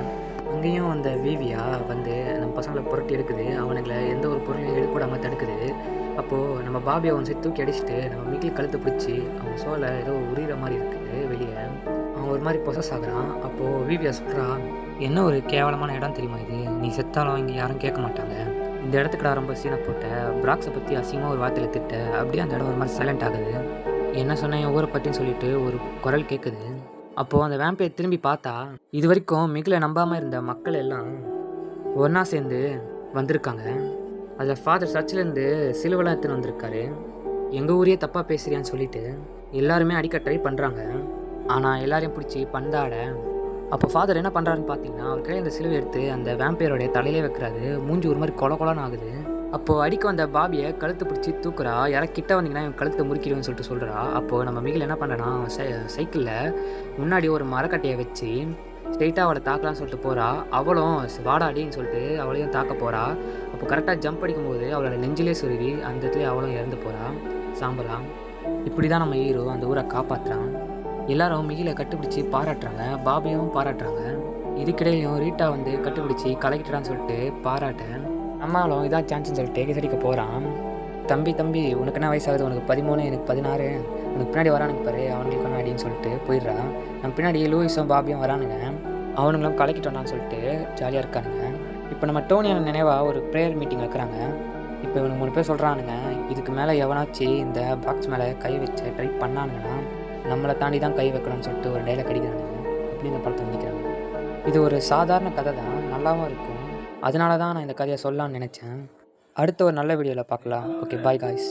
அங்கேயும் அந்த விவியா வந்து நம்ம பசங்களை புரட்டி எடுக்குது. அவனுங்களை எந்த ஒரு பொருளையும் எடுக்கூடாமல் தடுக்குது. அப்போது நம்ம பாபியை அவன் சேர்த்து தூக்கி அடிச்சுட்டு நம்ம மிகில் கழுத்தை பிடிச்சி அவன் சோலை ஏதோ உரிகிற மாதிரி இருக்குது வெளியே. அவன் ஒரு மாதிரி பொசஸ் ஆகுறான். அப்போது விவியா சொல்கிறா, என்ன ஒரு கேவலமான இடம் தெரியுமா இது, நீ செத்தாலும் இங்கே யாரும் கேட்க மாட்டாங்க, இந்த இடத்துக்குடா ரொம்ப சீனை போட்ட, பிராக்ஸை பற்றி அசிங்கமாக ஒரு வார்த்தையில் திட்ட, அப்படியே அந்த இடம் ஒரு மாதிரி சைலண்ட் ஆகுது. என்ன சொன்னேன் என் ஊரை பற்றின்னு சொல்லிட்டு ஒரு குரல் கேட்குது. அப்போது அந்த வேம்பையை திரும்பி பார்த்தா இது வரைக்கும் மிகில நம்பாமல் இருந்த மக்கள் எல்லாம் ஒன்றா சேர்ந்து வந்திருக்காங்க. அதில் ஃபாதர் சர்ச்சிலேருந்து சிலுவெல்லாம் எடுத்துன்னு வந்திருக்காரு. எங்கள் ஊரையே தப்பாக பேசுறியான்னு சொல்லிட்டு எல்லாருமே அடிக்க ட்ரை பண்ணுறாங்க. ஆனால் எல்லாரையும் பிடிச்சி பந்தாட. அப்போ ஃபாதர் என்ன பண்ணுறாருன்னு பார்த்தீங்கன்னா, அவர் கையில் இந்த சிலுவை எடுத்து அந்த வேம்பையருடைய தலையிலே வைக்கிறாரு. மூஞ்சி ஒரு மாதிரி கொலன்னு ஆகுது. அப்போது அடிக்க வந்த பாபியை கழுத்து பிடிச்சி தூக்குறா. யாராவது கிட்ட வந்தீங்கன்னா என் கழுத்தை முறிக்கிடுவேன்னு சொல்லிட்டு சொல்கிறா. அப்போது நம்ம மிகில் என்ன பண்ணுறேன்னா, சைக்கிளில் முன்னாடி ஒரு மரக்கட்டையை வச்சு ஸ்ட்ரெயிட்டாக அவளை தாக்கலான்னு சொல்லிட்டு போகிறா. அவளும் வாடாடின்னு சொல்லிட்டு அவளையும் தாக்க போகிறா. அப்போ கரெக்டாக ஜம்ப் அடிக்கும்போது அவளோட நெஞ்சிலே சுருவி அந்த இடத்துல அவளும் இறந்து போகிறா சாம்பலாம். இப்படி தான் நம்ம ஹீரோ அந்த ஊரை காப்பாற்றுறான். எல்லாரும் மிகில கட்டுப்பிடிச்சி பாராட்டுறாங்க, பாபியும் பாராட்டுறாங்க. இதுக்கிடையிலையும் ரீட்டா வந்து கட்டுப்பிடிச்சி கலக்கிட்டான்னு சொல்லிட்டு பாராட்டேன். நம்மளும் இதான் சான்ஸ்ன்னு சொல்லிட்டு எகிசடிக்க போகிறான். தம்பி உனக்கு என்ன வயசாகுது, உனக்கு 13 எனக்கு 16, உனக்கு பின்னாடி வரானுங்க பாரு அவனுங்களுக்கு ஒன்று அடின்னு சொல்லிட்டு போயிடுறான். நம்ம பின்னாடி லூயிஸும் பாபியும் வரானுங்க. அவனுங்களும் கலக்கிட்டோன்னான்னு சொல்லிட்டு ஜாலியாக இருக்கானுங்க. இப்போ நம்ம டோனியான நினைவாக ஒரு ப்ரேயர் மீட்டிங் வைக்கிறாங்க. இப்போ இவனுக்கு 3 பேர் சொல்கிறானுங்க, இதுக்கு மேலே எவனாச்சு இந்த பாக்ஸ் மேலே கை வச்சு ட்ரை பண்ணானுங்கன்னா நம்மளை தாண்டி தான் கை வைக்கணும்னு சொல்லிட்டு ஒரு டைலாக் அடிக்கிறானுங்க. அப்படி இந்த படத்தை நினைக்கிறாங்க. இது ஒரு சாதாரண கதை தான், நல்லாவும் இருக்கும். அதனால தான் நான் இந்த கதையை சொல்லலாம்னு நினச்சேன். அடுத்த ஒரு நல்ல வீடியோவில் பார்க்கலாம். Okay, bye guys.